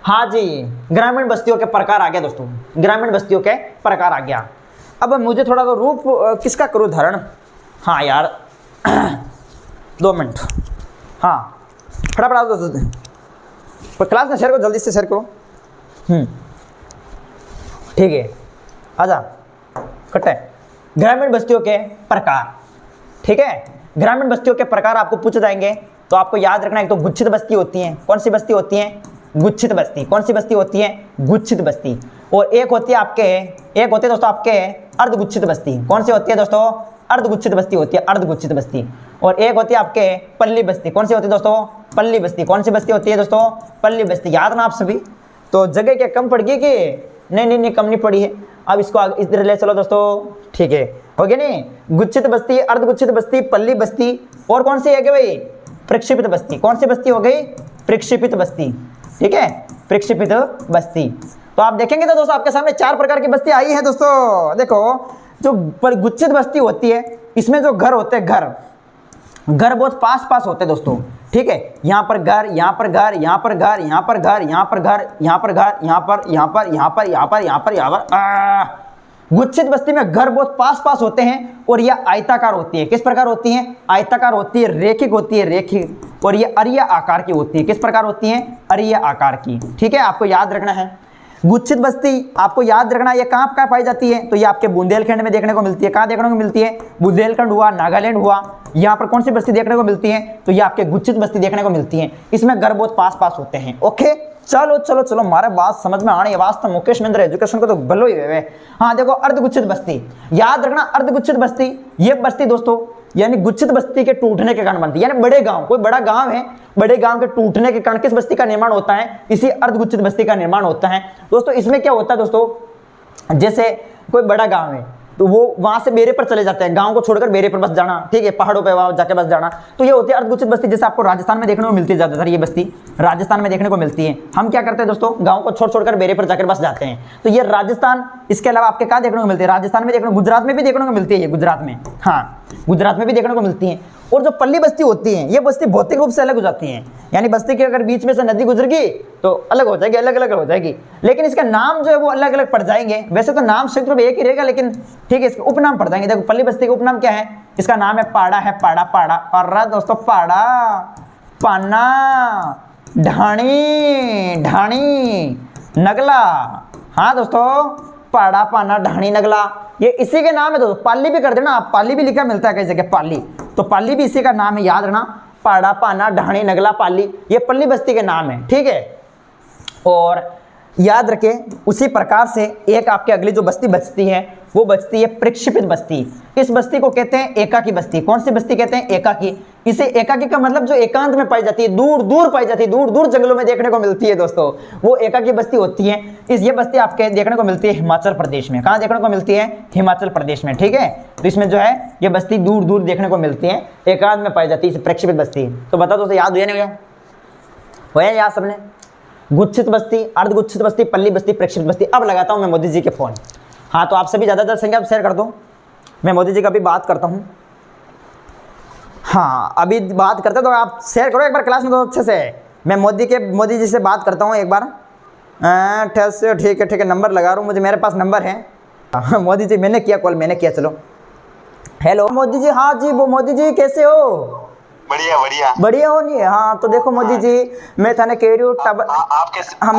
हाँ जी, ग्रामीण बस्तियों के प्रकार आ गया दोस्तों, ग्रामीण बस्तियों के प्रकार आ गया। अब मुझे थोड़ा तो रूप किसका करूँ धारण, हाँ यार 2 मिनट, हाँ फटाफट दोस्तों क्लास में शेयर करो, जल्दी से शेयर करो। ठीक है, आजा कटे। ग्रामीण बस्तियों के प्रकार, ठीक है, ग्रामीण बस्तियों के प्रकार आपको पूछे जाएंगे तो आपको याद रखना, एक तो गुच्छित बस्ती होती है। कौन सी बस्ती होती है, गुच्छित बस्ती। कौन सी बस्ती होती है, गुच्छित बस्ती। और एक होती है दोस्तों आपके अर्धगुच्छित बस्ती। कौन सी होती है दोस्तों, अर्धगुच्छित बस्ती होती है, अर्धगुच्छित बस्ती। और एक होती है आपके पल्ली बस्ती। कौन सी होती है दोस्तों? पल्ली बस्ती। कौन सी बस्ती होती है दोस्तों? पल्ली बस्ती। याद ना आप सभी? तो जगह क्या कम पड़ गई कि नहीं कम नहीं पड़ी है। अब इसको इधर ले चलो दोस्तों, ठीक है, हो गया नहीं? गुच्छित बस्ती, अर्धगुच्छित बस्ती, पल्ली बस्ती, और कौन सी है भाई? प्रक्षेपित बस्ती। कौन सी बस्ती हो गई? प्रक्षेपित बस्ती, ठीक है, प्रक्षेपित बस्ती। तो आप देखेंगे तो दोस्तों आपके सामने 4 प्रकार की बस्ती आई है दोस्तों। देखो, जो गुच्छित बस्ती होती है इसमें जो घर होते हैं, घर बहुत पास पास होते हैं दोस्तों, ठीक है। यहाँ पर घर, यहाँ पर घर, यहाँ पर घर, यहाँ पर घर, यहाँ पर घर, यहाँ पर घर, यहाँ पर, यहाँ पर, यहाँ पर, यहाँ पर, यहाँ पर, यहाँ पर। गुच्छित बस्ती में घर बहुत पास पास होते हैं और यह आयताकार होती है। किस प्रकार होती है? आयताकार होती है, रेखिक होती है, रेखिक, और ये अरीय आकार की होती है। किस प्रकार होती है? अरीय आकार की, ठीक है, आपको याद रखना है। गुच्छित बस्ती आपको याद रखना, ये कहाँ कहाँ पाई जाती है? तो ये आपके बुंदेलखंड में देखने को मिलती है। कहाँ देखने को मिलती है? बुंदेलखंड हुआ, नागालैंड हुआ। यहाँ पर कौन सी बस्ती देखने को मिलती है? तो ये आपके गुच्छित बस्ती देखने को मिलती है। इसमें घर बहुत पास पास होते हैं। ओके, चलो चलो चलो, हमारा बात समझ में आने वास्ते मुकेश महेंद्र एजुकेशन को तो भलो ही है। हाँ देखो, अर्धगुच्छित बस्ती याद रखना। अर्धगुच्छित बस्ती, ये बस्ती दोस्तों यानी गुच्छित बस्ती के टूटने के कारण बनती है। यानी बड़े गांव, कोई बड़ा गांव है, बड़े गांव के टूटने के कारण किस बस्ती का निर्माण होता है? इसी अर्धगुच्छित बस्ती का निर्माण होता है दोस्तों। इसमें क्या होता है दोस्तों, जैसे कोई बड़ा गांव है तो वो वहां से बेरे पर चले जाते हैं, गांव को छोड़कर बेरे पर बस जाना, ठीक है, पहाड़ों पे वहां जाके बस जाना। तो ये होती है अर्धगुच्छित बस्ती। जैसे आपको राजस्थान में देखने को मिलती है ज्यादातर, ये बस्ती राजस्थान में देखने को मिलती है। हम क्या करते हैं दोस्तों, गांव को छोड़कर बेरे पर जाकर बस जाते हैं। तो ये राजस्थान, इसके अलावा आपके कहाँ देखने को मिलती है? राजस्थान में देखने को, गुजरात में भी देखने को मिलती है ये, गुजरात में, हाँ गुजरात में भी देखने को मिलती है। और जो पल्ली बस्ती होती है, ये बस्ती भौतिक रूप से अलग हो जाती है। यानी बस्ती के अगर बीच में से नदी गुजर गई तो अलग हो जाएगी, अलग अलग हो जाएगी, लेकिन इसका नाम जो है वो अलग अलग पड़ जाएंगे। वैसे तो नाम संयुक्त रूप एक ही रहेगा, लेकिन ठीक है, इसके उपनाम पड़ जाएंगे। देखो, पल्ली बस्ती का उपनाम क्या है? इसका नाम है पाड़ा है, पाड़ा, पाड़ा, और दोस्तों पाड़ा, पाना, ढाणी, ढाणी, नगला। हाँ दोस्तों, पाड़ा, पाना, ढाणी, नगला, ये इसी के नाम है दोस्तों। पाली भी कर देना आप, पाली भी लिखा मिलता है कई जगह, पाली, तो पाली भी इसी का नाम है, याद रखना। पाड़ा, पाना, ढाणी, नगला, पाली, ये पल्ली बस्ती के नाम है, ठीक है। और याद रखें, उसी प्रकार से एक आपके अगली जो बस्ती बचती है वो बचती है प्रक्षेपित बस्ती। इस बस्ती को कहते हैं एकाकी बस्ती। कौन सी बस्ती कहते हैं? एकाकी। इसे एकाकी का मतलब जो एकांत में पाई जाती है, दूर दूर पाई जाती है, दूर दूर जंगलों में देखने को मिलती है दोस्तों, वो एकाकी बस्ती होती है। ये बस्ती आपके देखने को मिलती है हिमाचल प्रदेश में। कहाँ देखने को मिलती है? हिमाचल प्रदेश में, ठीक है। तो इसमें जो है ये बस्ती दूर दूर देखने को मिलती है, एकांत में पाई जाती है, प्रक्षेपित बस्ती। तो बताओ दोस्तों, याद हुआ नहीं हुआ? याद सबने? गुच्छित बस्ती, अर्धगुच्छित बस्ती, पल्ली बस्ती, प्रक्षेपित बस्ती। अब लगाता हूं मैं मोदी जी के फोन। हाँ, तो आप सभी ज़्यादातर संख्या शेयर कर दो। मैं मोदी जी का भी बात करता हूं। हाँ, अभी बात करते तो आप शेयर करो एक बार क्लास में तो अच्छे से। मैं मोदी जी से बात करता हूँ एक बार। ठीक है ठीक है, नंबर लगा रहा हूँ, मुझे मेरे पास नंबर है। मोदी जी, मैंने किया कॉल, मैंने किया। चलो, हेलो मोदी जी। हाँ जी, वो मोदी जी कैसे हो? बढ़िया बढ़िया बढ़िया हो नहीं? हाँ, तो देखो मोदी जी, मैं थाने कह रही हूँ आप कैसे? हाँ,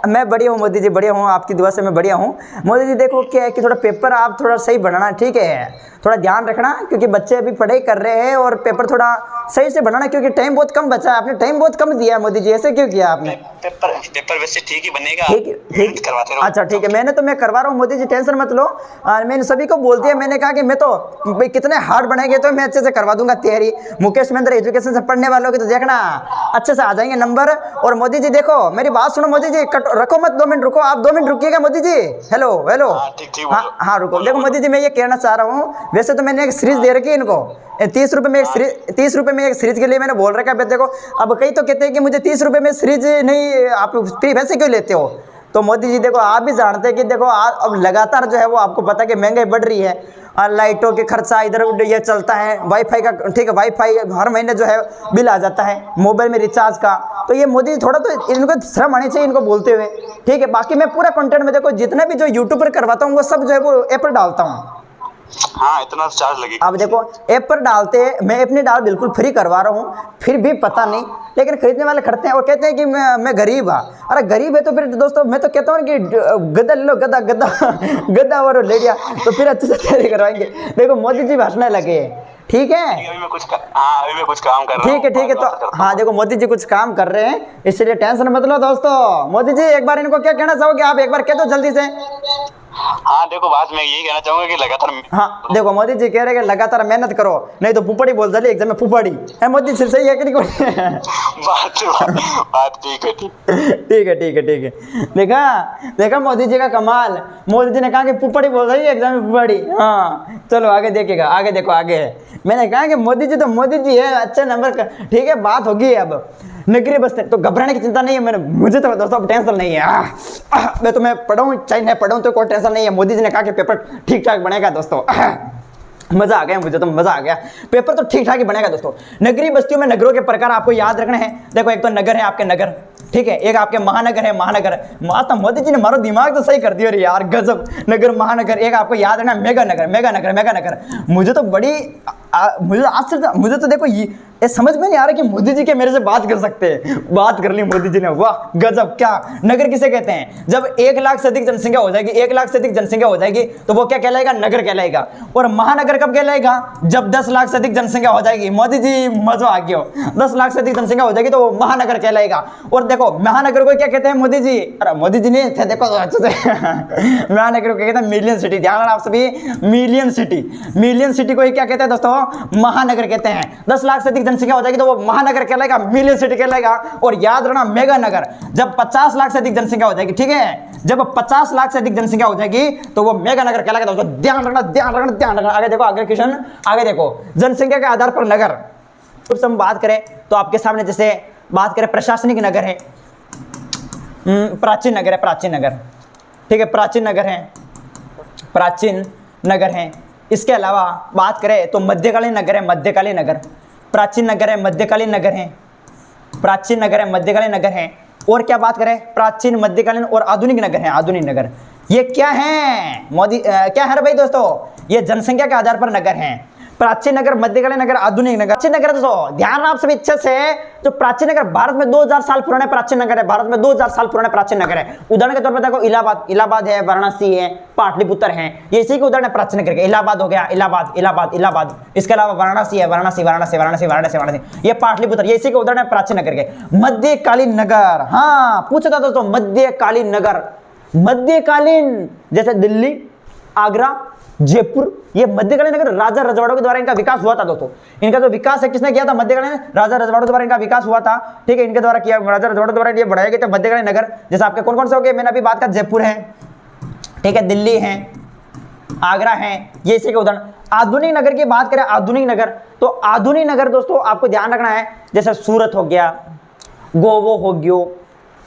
मैं बढ़िया हूँ मोदी जी, बढ़िया हूँ, आपकी दुआ से मैं बढ़िया हूँ। मोदी जी देखो, क्या है कि थोड़ा पेपर आप थोड़ा सही बनाना, ठीक है, थोड़ा ध्यान रखना, क्योंकि बच्चे अभी पढ़ाई कर रहे हैं और पेपर थोड़ा सही से बनाना, क्योंकि टाइम बहुत कम बचा है। आपने टाइम बहुत कम दिया है मोदी जी, ऐसे क्यों किया आपने? पेपर वैसे ठीक ही बनेगा, ठीक करवाते रहो। अच्छा ठीक है, मैं करवा रहा हूँ मोदी जी, टेंशन मत लो। मैंने सभी को बोल दिया, मैंने कहा कि मैं तो भाई कितने हार्ड बनेंगे तो मैं अच्छे से करवा दूंगा तैयारी। मुकेश महेंद्र एजुकेशन से पढ़ने वालों की तो देखना अच्छे से आ जाएंगे नंबर। और मोदी जी देखो, मेरी बात सुनो मोदी जी, रखो मत, 2 मिनट रुको आप, 2 minute रुकिएगा Modi ji. Hello hello, हाँ रुको। देखो मोदी जी, मैं ये कहना चाह रहा हूँ, वैसे तो मैंने एक सीरीज दे रखी है इनको, 30 रुपये में एक सीरीज के लिए मैंने बोल रखा है। देखो, अब कई तो कहते हैं कि मुझे 30 रुपये में सीरीज नहीं, आप फ्री वैसे क्यों लेते हो? तो मोदी जी देखो, आप भी जानते हैं कि देखो अब लगातार जो है वो आपको पता है कि महंगाई बढ़ रही है, और लाइटों के खर्चा इधर उधर ये चलता है, वाईफाई का, ठीक है, वाईफाई हर महीने जो है बिल आ जाता है, मोबाइल में रिचार्ज का। तो ये मोदी जी थोड़ा तो इनको शर्म आनी चाहिए इनको बोलते हुए, ठीक है। बाकी मैं पूरा कंटेंट में देखो जितना भी जो यूट्यूब पर करवाता हूँ वो सब जो है वो ऐप पर डालता हूँ। हाँ, इतना चार्ज लगेगा। अब देखो, ऐप पर डालते हैं, मैं अपनी डाल बिल्कुल फ्री करवा रहा हूँ, फिर भी पता नहीं, लेकिन खरीदने वाले खरीदते हैं और कहते हैं कि मैं गरीब हाँ। अरे गरीब है तो फिर दोस्तों मैं तो कहता हूँ कि गद्दा ले लो, गद्दा गद्दा गद्दा और ले लिया तो फिर अच्छे से तैयारी करवाएंगे। देखो मोदी जी भाषण लगे हैं, ठीक है। अभी मैं कुछ काम कर रहा हूँ। ठीक है। तो हाँ देखो, मोदी जी कुछ काम कर रहे हैं, इसलिए टेंशन मत लो दोस्तों। मोदी जी एक बार इनको क्या कहना चाहोगे आप? एक बार कह दो जल्दी से। हाँ देखो, बात मैं यही कहना चाहूंगा कि लगातार हाँ देखो, मोदी जी कह रहे हैं कि लगातार मेहनत करो, नहीं तो पुपड़ी बोल दे एग्जाम में पुपड़ी है। मोदी जी सही है कि नहीं? बात ठीक है, ठीक है ठीक है ठीक है। देखा देखा मोदी जी का कमाल। मोदी जी ने कहा कि पुपड़ी बोल रही है एग्जाम में पुपड़ी। हाँ चलो आगे देखिएगा, आगे देखो आगे है। मैंने कहा कि मोदी जी तो मोदी जी है, अच्छे नंबर का। ठीक है, बात होगी अब नगरीय बस्ती, तो घबराने की चिंता नहीं है। मुझे तो दोस्तों अब टेंशन नहीं है। मैं तो मैं पढ़ूँ चाहे नहीं पढ़ूँ तो कोई टेंशन नहीं है। मोदी जी ने कहा कि पेपर ठीक ठाक बनेगा दोस्तों। मजा आ गया, मुझे तो मजा आ गया। पेपर तो ठीक ठाक ही बनेगा दोस्तों। नगरीय बस्तियों में नगरों के प्रकार आपको याद रखने हैं। देखो एक तो नगर है आपके नगर, ठीक है, एक आपके महानगर है महानगर। माता मोदी जी ने मारो दिमाग तो सही कर दिया यार, गजब। नगर महानगर, एक आपको याद रखना मेगा नगर मेगा नगर मेगा नगर। मुझे तो बड़ी मुझे आश्चर्य, मुझे तो देखो ये समझ में नहीं आ रहा कि मोदी जी के मेरे से बात कर सकते हैं। बात कर ली मोदी जी ने, वाह गजब। क्या नगर किसे कहते हैं? जब 1 लाख से अधिक जनसंख्या हो जाएगी, 1 लाख से अधिक जनसंख्या हो जाएगी तो वो क्या कहलाएगा? नगर कहलाएगा। और महानगर कब कहलाएगा? जब 10 लाख से अधिक जनसंख्या हो जाएगी। मोदी जी मजा आ गया, 10 लाख से अधिक जनसंख्या हो जाएगी तो वो महानगर कहलाएगा। और देखो महानगर को क्या कहते हैं मोदी जी? अरे मोदी जी ने देखो अच्छे से महानगर को कहते हैं मिलियन सिटी। ध्यान रखना आप सभी, मिलियन सिटी। मिलियन सिटी को क्या कहते हैं दोस्तों? महानगर कहते हैं। 10 लाख से अधिक जनसंख्या हो जाएगी तो वो महानगर कहलाएगा, मिलियन सिटी कहलाएगा। और याद रखना मेगा नगर जब 50 लाख से अधिक जनसंख्या हो जाएगी, ठीक है, जब 50 लाख से अधिक जनसंख्या हो जाएगी तो वो मेगा नगर कहलाएगा दोस्तों। ध्यान रखना ध्यान रखना ध्यान रखना। आगे देखो, आगे क्वेश्चन, आगे देखो। जनसंख्या के आधार पर नगर, कुछ हम बात करें तो आपके सामने जैसे बात करें प्रशासनिक नगर है, प्राचीन नगर है, प्राचीन नगर, ठीक है, प्राचीन नगर है, प्राचीन नगर है। इसके अलावा बात करें तो मध्यकालीन नगर है, मध्यकालीन नगर। प्राचीन नगर है, मध्यकालीन नगर है, प्राचीन नगर है, मध्यकालीन नगर है। और क्या बात करें? प्राचीन, मध्यकालीन और आधुनिक नगर है, आधुनिक नगर। ये क्या है मोदी क्या है भाई दोस्तों? ये जनसंख्या के आधार पर नगर हैं। प्राचीन नगर, मध्यकालीन नगर, आधुनिक नगर। प्राचीन नगर दोस्तों ध्यान आप सभी अच्छे से, जो प्राचीन नगर भारत में 2000 साल पुराने प्राचीन नगर है, भारत में 2000 साल पुराने प्राचीन नगर है। उदाहरण के तौर पर देखो इलाहाबाद, इलाहाबाद है, वाराणसी है, पाटलिपुत्र है, ये इसी के उदाहरण है प्राचीन नगर के। इलाहाबाद हो गया, इलाहाबाद इलाहाबाद इलाहाबाद। इसके अलावा वाराणसी है, वाराणसी वाराणसी वाराणसी वाराणसी वाराणसी, ये पाटलिपुत्र, ये इसी के उदाहरण है प्राचीन नगर के। मध्यकालीन नगर, हाँ पूछा था दोस्तों, मध्यकालीन नगर, मध्यकालीन जैसे दिल्ली, आगरा, जयपुर, ये मध्यकालीन नगर राजा रजवाड़ों के द्वारा इनका विकास हुआ था दोस्तों। इनका जो विकास है किसने किया था? मध्यकालीन राजा रजवाड़ों द्वारा इनका विकास हुआ था, ठीक है, इनके द्वारा किया, राजा रजवाड़ों द्वारा ये बढ़ाया गया था मध्यकालीन नगर। जैसे आपके कौन कौन से हो गए? मैंने अभी बात करा, जयपुर है, ठीक है, दिल्ली है, आगरा है, ये इसी के उदाहरण। आधुनिक नगर की बात करें, आधुनिक नगर, तो आधुनिक नगर दोस्तों आपको ध्यान रखना है, जैसे सूरत हो गया, गोवा हो गयो,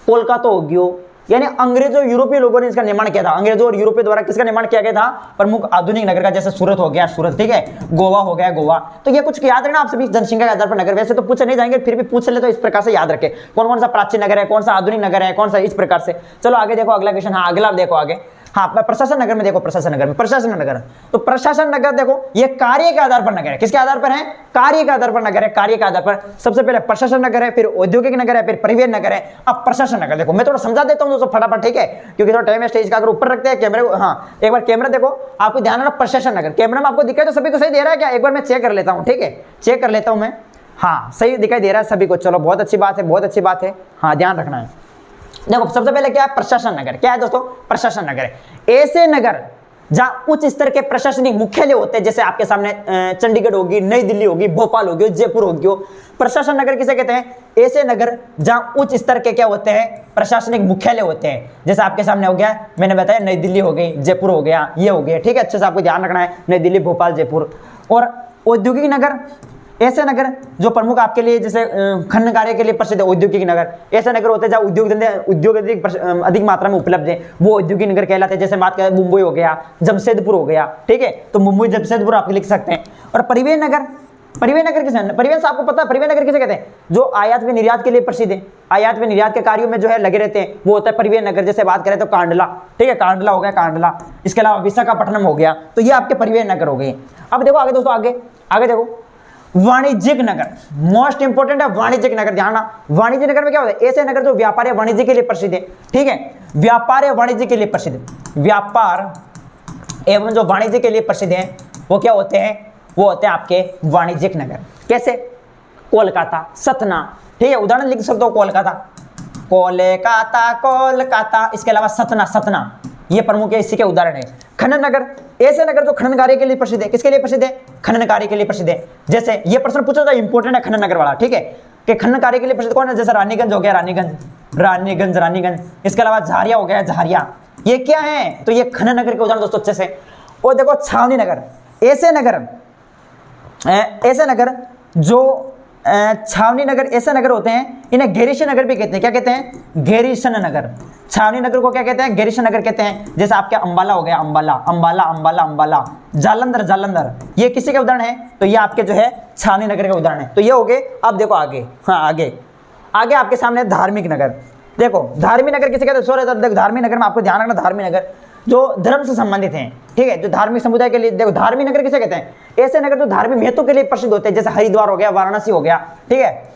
कोलकाता हो गयो। यानी अंग्रेजों यूरोपीय लोगों ने इसका निर्माण किया था। अंग्रेजों और यूरोपीय द्वारा किसका निर्माण किया गया था? प्रमुख आधुनिक नगर का। जैसे सूरत हो गया, सूरत, ठीक है, गोवा हो गया, गोवा। तो ये कुछ याद रखना आप सभी जनसंख्या के आधार पर नगर। वैसे तो पूछे नहीं जाएंगे, फिर भी पूछ ले तो इस प्रकार से याद रखे, कौन कौन सा प्राचीन नगर है, कौन सा आधुनिक नगर है, कौन सा, इस प्रकार से। चलो आगे देखो अगला क्वेश्चन। हाँ अगला देखो आगे, हाँ प्रशासन नगर में देखो, प्रशासन नगर में, प्रशासन नगर, तो प्रशासन नगर देखो ये कार्य के आधार पर नगर है। किसके आधार पर है? कार्य के आधार पर नगर है, कार्य के आधार पर। सबसे पहले प्रशासन नगर है, फिर औद्योगिक नगर है, फिर परिवहन नगर है। अब प्रशासन नगर देखो, मैं थोड़ा समझा देता हूं दोस्तों फटाफट, ठीक है, क्योंकि थोड़ा टाइम है। स्टेज का अगर ऊपर रखते हैं कैमरे को, हाँ एक बार कैमरा देखो, आपको ध्यान रखना प्रशासन नगर। कैमरा में आपको दिखाई तो सभी को सही दे रहा है क्या? एक बार मैं चेक कर लेता हूँ, ठीक है, चेक कर लेता हूँ मैं। हाँ सही दिखाई दे रहा है सभी को, चलो बहुत अच्छी बात है, बहुत अच्छी बात है। हाँ ध्यान रखना है। देखो सबसे पहले क्या है? प्रशासन नगर। क्या है दोस्तों? प्रशासन नगर है ऐसे नगर जहां उच्च स्तर के प्रशासनिक मुख्यालय होते हैं। जैसे आपके सामने चंडीगढ़ होगी, नई दिल्ली होगी, भोपाल होगी, जयपुर होगी। प्रशासन नगर किसे कहते हैं? ऐसे नगर जहां उच्च स्तर के क्या होते हैं? प्रशासनिक मुख्यालय होते हैं। जैसे आपके सामने हो गया, मैंने बताया नई दिल्ली हो गई, जयपुर हो गया, ये हो गया, ठीक है, अच्छे से आपको ध्यान रखना है, नई दिल्ली, भोपाल, जयपुर। और औद्योगिक नगर, ऐसे नगर जो प्रमुख आपके लिए जैसे खनन कार्य के लिए प्रसिद्ध है, औद्योगिक नगर। ऐसे नगर होते हैं जहाँ उद्योग अधिक मात्रा में उपलब्ध है, वो औद्योगिक नगर कहलाते हैं। जैसे बात करें मुंबई हो गया, जमशेदपुर हो गया, ठीक है, तो मुंबई जमशेदपुर आप लिख सकते हैं। और परिवहन नगर, परिवहन नगर किसे? परिवहन से आपको पता है परिवहन नगर किसे कहते हैं? जो आयात व निर्यात के लिए प्रसिद्ध है, आयात व निर्यात के कार्यों में जो है लगे रहते हैं, वो होता है परिवहन नगर। जैसे बात करें तो कांडला, ठीक है, कांडला हो गया, कांडला। इसके अलावा विशाखापट्टनम हो गया, तो ये आपके परिवहन नगर हो गए। अब देखो आगे दोस्तों, आगे आगे देखो, वाणिज्यिक नगर, मोस्ट इंपोर्टेंट है वाणिज्यिक नगर। ध्यान रखना, वाणिज्य नगर में क्या होता है? ऐसे नगर जो व्यापार या वाणिज्य के लिए प्रसिद्ध है, ठीक है, व्यापार या वाणिज्य के लिए प्रसिद्ध है। व्यापार एवं जो वाणिज्य के लिए प्रसिद्ध है वो क्या होते हैं? वो होते हैं आपके वाणिज्यिक नगर। कैसे? कोलकाता, सतना, ठीक है, उदाहरण लिख सकते हो, कोलकाता, कोलकाता, कोलकाता। इसके अलावा सतना, सतना, ये प्रमुख है, इसी के उदाहरण है। खनन नगर, ऐसे नगर जो खनन कार्य के लिए प्रसिद्ध है। किसके लिए प्रसिद्ध है? खनन कार्य के लिए प्रसिद्ध है। जैसे ये प्रश्न पूछा था, इंपॉर्टेंट है खनन नगर वाला, ठीक है, कि खनन कार्य के लिए प्रसिद्ध कौन है? जैसे रानीगंज हो गया, रानीगंज। इसके अलावा झारिया हो गया, झारिया। ये क्या है? तो ये खनन नगर के उदाहरण दोस्तों अच्छे से। और देखो छावनी नगर, ऐसे नगर जो छावनी नगर, ऐसे नगर होते हैं, इन्हें गैरीसन नगर भी कहते हैं। क्या कहते हैं? गैरीसन नगर। छावनी नगर को क्या कहते हैं? गैरीसन नगर कहते हैं। जैसे आपके अंबाला हो गया, अंबाला, जालंधर, ये किसी के उदाहरण है? तो ये आपके जो है छावनी नगर के उदाहरण है। तो ये हो गए। अब देखो आगे, हाँ आगे आपके सामने धार्मिक नगर। देखो धार्मिक नगर किसे कहते हैं? सॉरी, देखो धार्मिक नगर में आपको ध्यान रखना, धार्मिक नगर जो धर्म से संबंधित हैं, ठीक है, जो धार्मिक समुदाय के लिए। देखो धार्मिक नगर किसे कहते हैं? ऐसे नगर जो धार्मिक महत्व के लिए प्रसिद्ध होते हैं। जैसे हरिद्वार हो गया, वाराणसी हो गया, ठीक है,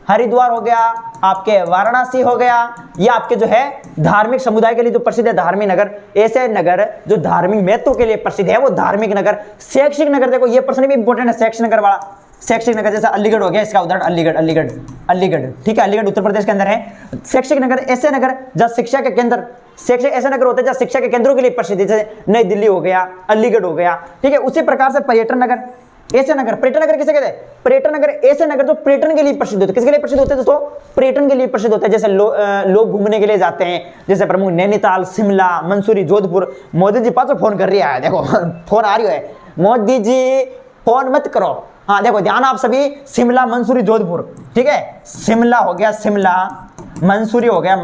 हरिद्वार हो गया, आपके वाराणसी हो गया, ये आपके जो है धार्मिक समुदाय के लिए जो प्रसिद्ध है, धार्मिक नगर। ऐसे नगर जो धार्मिक महत्व के लिए प्रसिद्ध है, वो धार्मिक नगर। शैक्षिक नगर, देखो ये प्रश्न भी इंपॉर्टेंट है, शैक्षिक नगर वाला। शैक्षिक नगर जैसे अलीगढ़ हो गया, इसका उदाहरण अलीगढ़, ठीक है, अलीगढ़ उत्तर प्रदेश के अंदर है। शैक्षिक नगर, ऐसे नगर जहाँ शिक्षा के केंद्र, ऐसे नगर होते हैं जहाँ शिक्षा के केंद्रों के लिए प्रसिद्ध है। जैसे नई दिल्ली हो गया, अलीगढ़ हो गया, ठीक है। उसी प्रकार से पर्यटन नगर, ऐसे नगर, पर्यटन नगर किसे कहते हैं? पर्यटन नगर, ऐसे नगर जो पर्यटन के लिए प्रसिद्ध होते हैं। किसके लिए प्रसिद्ध होते हैं दोस्तों? पर्यटन के लिए प्रसिद्ध होते हैं। जैसे लोग घूमने के लिए जाते हैं, जैसे प्रमुख नैनीताल, शिमला, मंसूरी, जोधपुर। मोदी जी पास फोन कर रही है, देखो फोन आ रही है, मोदी जी फोन मत करो। हाँ देखो ध्यान आप सभी, शिमला, मंसूरी, जोधपुर, ठीक है, शिमला हो गया, मंसूरी हो गया,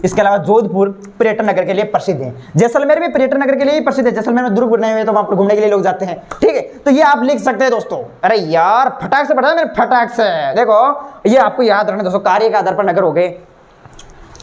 इसके अलावा जोधपुर पर्यटन नगर के लिए प्रसिद्ध है। जैसलमेर भी पर्यटन नगर के लिए ही प्रसिद्ध है। जैसलमेर में दुर्ग बने हुए, तो वहां पर घूमने के लिए लोग जाते हैं, ठीक है। तो ये आप लिख सकते हैं दोस्तों। अरे यार फटाक से पढ़ा, फटाक से देखो, ये आपको याद रखना दोस्तों, कार्य के आधार पर नगर हो गए।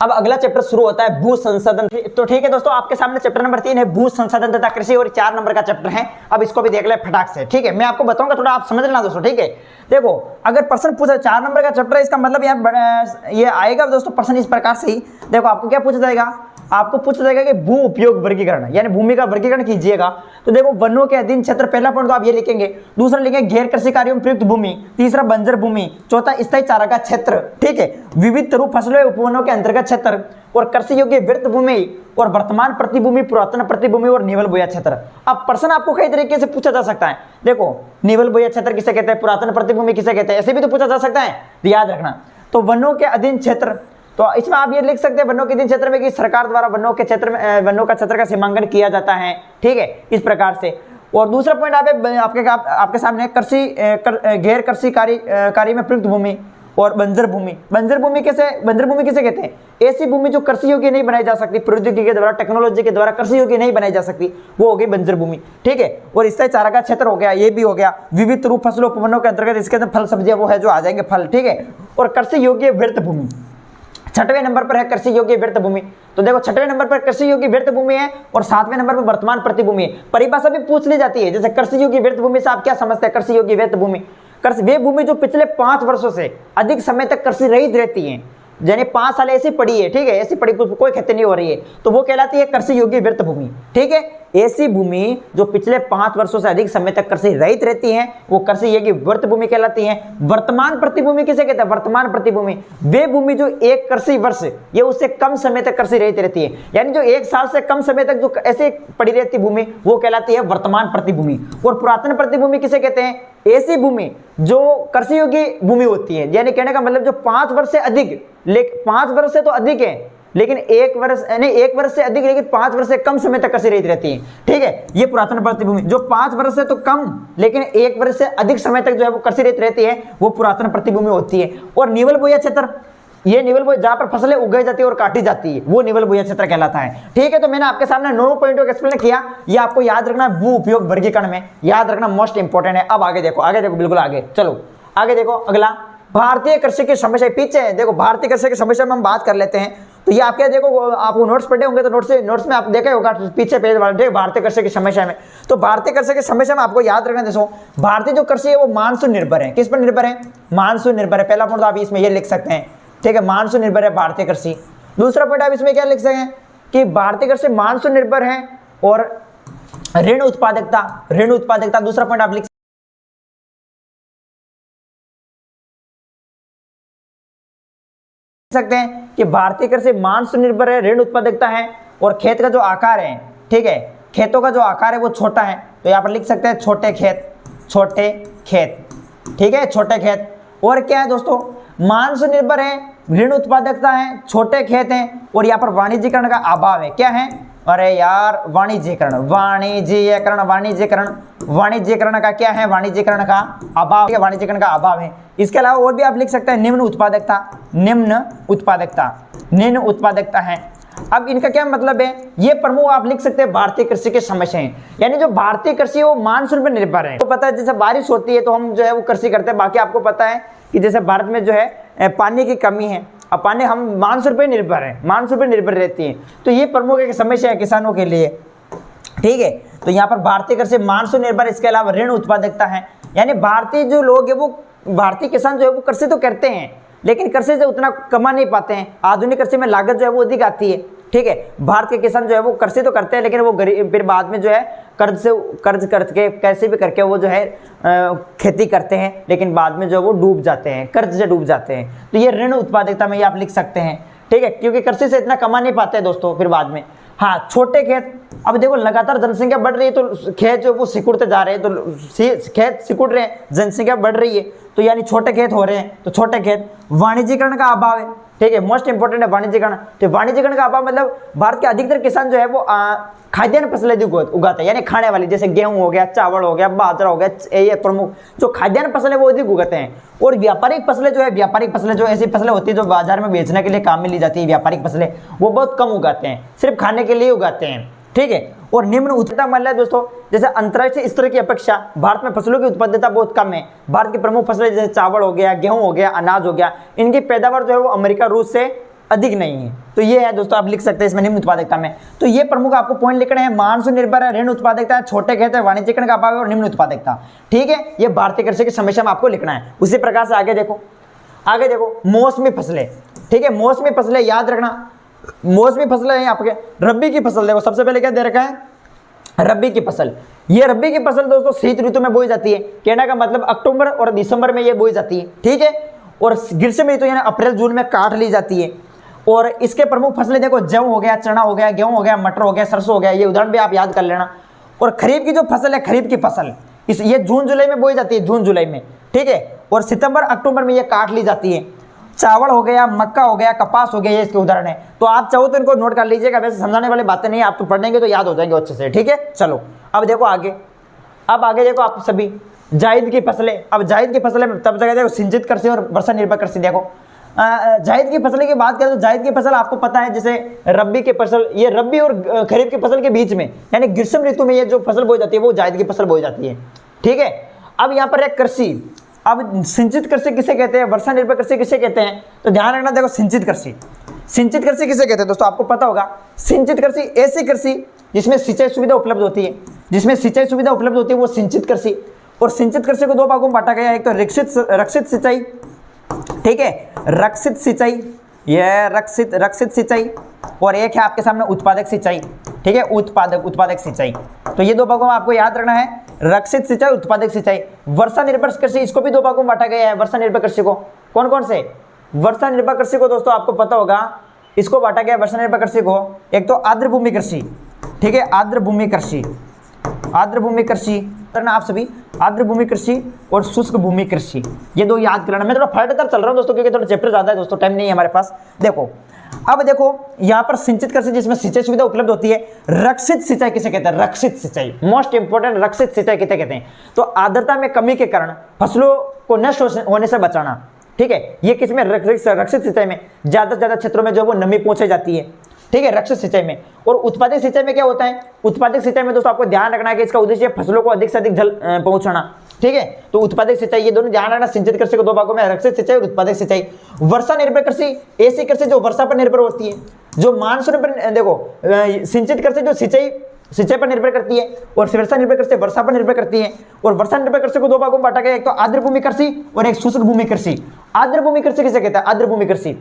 अब अगला चैप्टर शुरू होता है भू संसाधन। तो ठीक है दोस्तों, आपके सामने चैप्टर नंबर 3 है भू संसाधन तथा कृषि, और 4 नंबर का चैप्टर है। अब इसको भी देख ले फटाक से, ठीक है। मैं आपको बताऊंगा, थोड़ा आप समझ लेना दोस्तों, ठीक है। देखो अगर प्रश्न पूछा 4 नंबर का चैप्टर है, इसका मतलब यहाँ ये आएगा दोस्तों प्रश्न इस प्रकार से ही। देखो आपको क्या पूछा जाएगा? आपको पूछा जाएगा कि भू उपयोग वर्गीकरण, यानी भूमि का वर्गीकरण कीजिएगा। तो देखो वनों के अधीन क्षेत्र, पहला पॉइंट तो आप ये लिखेंगे। दूसरा लिखेंगे गैर कृषि कार्यों में प्रयुक्त भूमि। तीसरा बंजर भूमि। चौथा स्थायी चारागाह क्षेत्र, ठीक है। विविध रूप फसलों उपवनों के अंतर्गत क्षेत्र, और कृषि योग्य व्यर्थ भूमि, और वर्तमान प्रतिभूमि, पुरातन प्रतिभूमि, और निवल बोया क्षेत्र। अब प्रश्न आपको कई तरीके से पूछा जा सकता है। देखो निवल बोया क्षेत्र किसे कहते हैं, पुरातन प्रतिभूमि किसे कहते हैं, ऐसे भी तो पूछा जा सकता है, तो याद रखना। तो वनों के अधीन क्षेत्र, तो इसमें आप ये लिख सकते हैं वनों के अधीन क्षेत्र में कि सरकार द्वारा वनों के क्षेत्र में वनों का क्षेत्र का सीमांकन किया जाता है, ठीक है, इस प्रकार से। और दूसरा पॉइंट आपके सामने कृषि गैर कृषि कार्य में प्रयुक्त भूमि और बंजर भूमि। बंजर भूमि किसे कहते हैं? ऐसी भूमि जो कृषि योग्य नहीं बनाई जा सकती, प्रौद्योगिकी के द्वारा, टेक्नोलॉजी के द्वारा कृषि योग्य नहीं बनाई जा सकती, वो हो गई बंजर भूमि, ठीक है। और स्थायी चारागाह क्षेत्र हो गया, ये भी हो गया। विविध रूप फसलों उपवनों के अंतर्गत इसके अंदर फल सब्जियां वो है जो आ जाएंगे फल, ठीक है। और कृषि योग्य व्यर्थ भूमि 6वें नंबर पर है, कृषि योग्य व्यर्थ भूमि। तो देखो 6वें नंबर पर कृषि योग्य व्यर्थ भूमि है, और 7वें नंबर पर वर्तमान प्रतिभूमि है। परिभाषा भी पूछ ली जाती है, जैसे कृषि योग्य व्यर्थ भूमि से आप क्या समझते हैं? कृषि योग्य व्यर्थ भूमि, वे भूमि जो पिछले 5 वर्षों से अधिक समय तक कृषि रहित रहती है, यानी 5 साल ऐसी पड़ी है, ठीक है, ऐसी पड़ी कोई खेती नहीं हो रही है, तो वो कहलाती है कृषि योग्य व्यर्थ भूमि, ठीक है। ऐसी भूमि जो पिछले 5 वर्षों से अधिक समय तक कृषि रहित रहती है, वो कृषि योग्य व्यर्थ भूमि कहलाती है। वर्तमान प्रतिभूमि किसे कहते हैं? वर्तमान प्रतिभूमि वे भूमि जो एक कृषि वर्ष ये उससे कम समय तक कृषि रहित रहती है, यानी जो 1 साल से कम समय तक जो ऐसे पड़ी रहती भूमि, वो कहलाती है वर्तमान प्रतिभूमि। और पुरातन प्रतिभूमि किसे कहते हैं? ऐसी भूमि जो कृषि योग्य भूमि होती है, यानी कहने का मतलब जो 5 वर्ष से अधिक, 5 वर्ष से तो अधिक है, लेकिन 1 वर्ष यानी 1 वर्ष से अधिक, लेकिन 5 वर्ष से कम समय तक कृषि रहित रहती है, ठीक है। ये पुरातन प्रतिभूमि। जो 5 वर्ष से तो कम लेकिन 1 वर्ष से अधिक समय तक जो है वो कृषि रहित रहती है, वो पुरातन प्रतिभूमि होती है। और निवल बोया क्षेत्र, ये निवल बोया जहां पर फसलें उगाई जाती है और काटी जाती है, वो निवल बोया क्षेत्र कहलाता है, ठीक है। तो मैंने आपके सामने 9 पॉइंटों का एक्सप्लेन किया, ये आपको याद रखना भू उपयोग वर्गीकरण में, याद रखना मोस्ट इंपॉर्टेंट है। अब आगे देखो बिल्कुल आगे चलो, आगे देखो अगला भारतीय कृषि की समस्या। पीछे देखो भारतीय कृषि की समस्या में हम बात कर लेते हैं। तो ये आपके देखो आपको नोट्स पढ़े होंगे, तो नोट्स में आप देखा होगा पीछे पेज वाले भारतीय कृषि की समस्या में। तो भारतीय कृषि की समस्या में आपको याद रखना देखो, भारतीय जो कृषि है वो मानसून निर्भर है। किस पर निर्भर है? मानसून निर्भर है। पहला पॉइंट आप इसमें ये लिख सकते हैं, ठीक है, मानसून निर्भर है भारतीय कृषि। दूसरा पॉइंट आप इसमें क्या लिख सकते हैं कि भारतीय कृषि मानसून निर्भर है और ऋण उत्पादकता। दूसरा पॉइंट आप लिख सकते हैं कि भारतीय कृषि मानसून निर्भर है, ऋण उत्पादकता है और खेत का जो आकार है, ठीक है, खेतों का जो आकार है वो छोटा है। तो यहाँ पर लिख सकते हैं छोटे खेत, छोटे खेत, ठीक है, छोटे खेत। और क्या है दोस्तों, मानसून निर्भर है, ऋण उत्पादकता है, छोटे खेत हैं और यहाँ पर वाणिज्यीकरण का अभाव है। क्या है, अरे यार वाणिज्यीकरण, वाणिज्यीकरण, वाणिज्यीकरण, वाणिज्यीकरण का क्या है, वाणिज्यीकरण का अभाव, वाणिज्यीकरण का अभाव है। इसके अलावा और भी आप लिख सकते हैं निम्न उत्पादकता, निम्न उत्पादकता, निम्न उत्पादकता है। अब इनका क्या मतलब है, ये प्रमुख आप लिख सकते हैं भारतीय कृषि की समस्याएं, यानी जो भारतीय कृषि है वो मानसून पर निर्भर है। तो पता है जैसे बारिश होती है तो हम जो है वो कृषि करते हैं, बाकी आपको पता है कि जैसे भारत में जो है पानी की कमी है, अब पानी हम मानसून पर निर्भर है, मानसून पर निर्भर रहती है। तो ये प्रमुख एक समस्या है किसानों के लिए, ठीक है। तो यहाँ पर भारतीय कृषि मानसून निर्भर, इसके अलावा ऋण उत्पादकता है, यानी भारतीय जो लोग है वो, भारतीय किसान जो है वो कृषि तो करते हैं लेकिन कृषि से उतना कमा नहीं पाते हैं। आधुनिक कृषि में लागत जो है वो अधिक आती है, ठीक है। भारत के किसान जो है वो कृषि तो करते हैं लेकिन वो गरीब, फिर बाद में जो है कर्ज करके कैसे भी करके वो जो है खेती करते हैं, लेकिन बाद में जो है वो डूब जाते हैं, कर्ज से डूब जाते हैं। तो ये ऋण उत्पादकता में ये आप लिख सकते हैं, ठीक है, क्योंकि कृषि से इतना कमा नहीं पाते हैं दोस्तों फिर बाद में। हाँ, छोटे खेत, अब देखो लगातार जनसंख्या बढ़ रही है तो खेत जो वो सिकुड़ते जा रहे हैं, तो खेत सिकुड़ रहे हैं, जनसंख्या बढ़ रही है तो यानी छोटे खेत हो रहे हैं। तो छोटे खेत, वाणिज्यीकरण का अभाव है, ठीक है, मोस्ट इंपोर्टेंट है वाणिज्यीकरण। तो वाणिज्यीकरण का अभाव मतलब भारत के अधिकतर किसान जो है वो खाद्यान्न फसलें उगाते हैं, यानी खाने वाली, जैसे गेहूं हो गया, चावल हो गया, बाजरा हो गया, ये प्रमुख जो खाद्यान्न फसलें वो अधिक उगाते हैं। और व्यापारिक फसलें जो है, व्यापारिक फसलें जो ऐसी फसलें होती है जो बाजार में बेचने के लिए काम में ली जाती है, व्यापारिक फसलें वो बहुत कम उगाते हैं, सिर्फ खाने के लिए उगाते हैं, ठीक है। और निम्न उत्पादकता मतलब दोस्तों जैसे अंतर्राष्ट्रीय स्तर की अपेक्षा भारत में फसलों की उत्पादकता बहुत कम है। भारत की प्रमुख फसलें जैसे चावल हो गया, गेहूं हो गया, अनाज हो गया, इनकी पैदावार जो है वो अमेरिका, रूस से अधिक नहीं है। तो ये है दोस्तों, आप लिख सकते हैं इसमें निम्न उत्पादकता में। तो ये प्रमुख आपको पॉइंट लिखने हैं, मानसून निर्भर है, ऋण उत्पादकता है, छोटे खेत है, वाणिज्यीकरण का अभाव है और निम्न उत्पादकता, ठीक है। ये भारतीय कृषि की समस्या में आपको लिखना है। उसी प्रकार से आगे देखो, आगे देखो मौसमी फसलें, ठीक है, मौसमी फसलें याद रखना, मौसमी फसलें हैं आपके, रबी की फसल देखो, सबसे पहले क्या दे रखा है, रबी की फसल। ये रबी की फसल दोस्तों शीत ऋतु में बोई जाती है, कहने का मतलब अक्टूबर और दिसंबर में ये बोई जाती है, ठीक है। और ग्रीष्म ऋतु यानी अप्रैल जून में काट ली जाती है। और इसके प्रमुख फसलें देखो, जौ हो गया, चना हो गया, गेहूं हो गया, मटर हो गया, सरसों हो गया, ये उदाहरण भी आप याद कर लेना। और खरीफ की जो फसल है, खरीफ की फसल ये जून जुलाई में बोई जाती है, जून जुलाई में, ठीक है। और सितंबर अक्टूबर में ये काट ली जाती है। चावल हो गया, मक्का हो गया, कपास हो गया, ये इसके उदाहरण है। तो आप चाहो तो इनको नोट कर लीजिएगा, वैसे समझाने वाली बातें नहीं है, आप तो पढ़ेंगे तो याद हो जाएंगे अच्छे से, ठीक है। चलो अब देखो आगे, अब आगे देखो आप सभी जायद की फसलें। अब जायद की फसलें तब तक देखो सिंचित कृषि और वर्षा निर्भर कृषि। देखो जायद की फसलें की बात करें तो जायद की फसल आपको पता है जैसे रबी की फसल, ये रबी और खरीफ की फसल के बीच में यानी ग्रीष्म ऋतु में ये जो फसल बोई जाती है वो जायद की फसल बोई जाती है, ठीक है। अब यहाँ पर एक कृषि, अब सिंचित कृषि किसे कहते हैं, वर्षा निर्भर कृषि किसे कहते हैं, तो ध्यान रखना। देखो सिंचित कृषि, सिंचित कृषि किसे कहते हैं दोस्तों, आपको पता होगा। सिंचित कृषि ऐसी कृषि जिसमें सिंचाई सुविधा उपलब्ध होती है, जिसमें सिंचाई सुविधा उपलब्ध होती है वो सिंचित कृषि। और सिंचित कृषि को दो भागों में बांटा गया है, एक तो रक्षित सिंचाई, ठीक है, रक्षित सिंचाई, यह रक्षित सिंचाई, और एक है आपके सामने उत्पादक सिंचाई, ठीक है, उत्पादक सिंचाई। तो ये दो भागों में आपको याद रखना है, रक्षित सिंचाई, उत्पादक सिंचाई। वर्षा निर्भर कृषि, इसको भी दो भागों में बांटा गया है। वर्षा निर्भर कृषि को कौन कौन से, वर्षा निर्भर कृषि को दोस्तों आपको पता होगा, इसको बांटा गया वर्षा निर्भर कृषि को, एक तो आर्द्र भूमि कृषि, ठीक है, आर्द्र भूमि कृषि, आर्द्र भूमि कृषि करना आप सभी, आर्द्र भूमि कृषि और शुष्क भूमि कृषि, ये दो याद कर लेना। मैं थोड़ा फटाफट चल रहा हूँ दोस्तों क्योंकि थोड़ा चैप्टर ज्यादा है दोस्तों, टाइम नहीं है हमारे पास। देखो अब देखो यहाँ पर सिंचित कृषि जिसमें सिंचाई सुविधा उपलब्ध होती है। रक्षित सिंचाई किसे कहते हैं, रक्षित सिंचाई, मोस्ट इंपोर्टेंट, रक्षित सिंचाई किसे कहते हैं, तो आर्द्रता में कमी के कारण फसलों को नष्ट होने से बचाना, ठीक है। ये किसमें, रक्षित सिंचाई में ज्यादा से ज्यादा क्षेत्रों में जो वो नमी पहुंचाई जाती है, ठीक है, रक्षित सिंचाई में। और उत्पादक सिंचाई में क्या होता है, उत्पादक सिंचाई में दोस्तों आपको ध्यान रखना है कि इसका उद्देश्य फसलों को अधिक से अधिक जल पहुंचाना, ठीक है। तो उत्पादक सिंचाई, ये दोनों ध्यान रखना। सिंचित कृषि को दो भागों में, रक्षित सिंचाई और उत्पादक सिंचाई। वर्षा निर्भर कृषि ऐसी कृषि जो वर्षा पर निर्भर होती है, जो मानसून पर, देखो सिंचित कृषि जो सिंचाई पर निर्भर करती है और वर्षा निर्भर कृषि वर्षा पर निर्भर करती है। और वर्षा निर्भर कृषि को दो भागों में बांटा गया, एक तो आर्द्र भूमि कृषि और एक शुष्क भूमि कृषि। आर्द्र भूमि कृषि किसे कहता है, आर्द्र भूमि कृषि,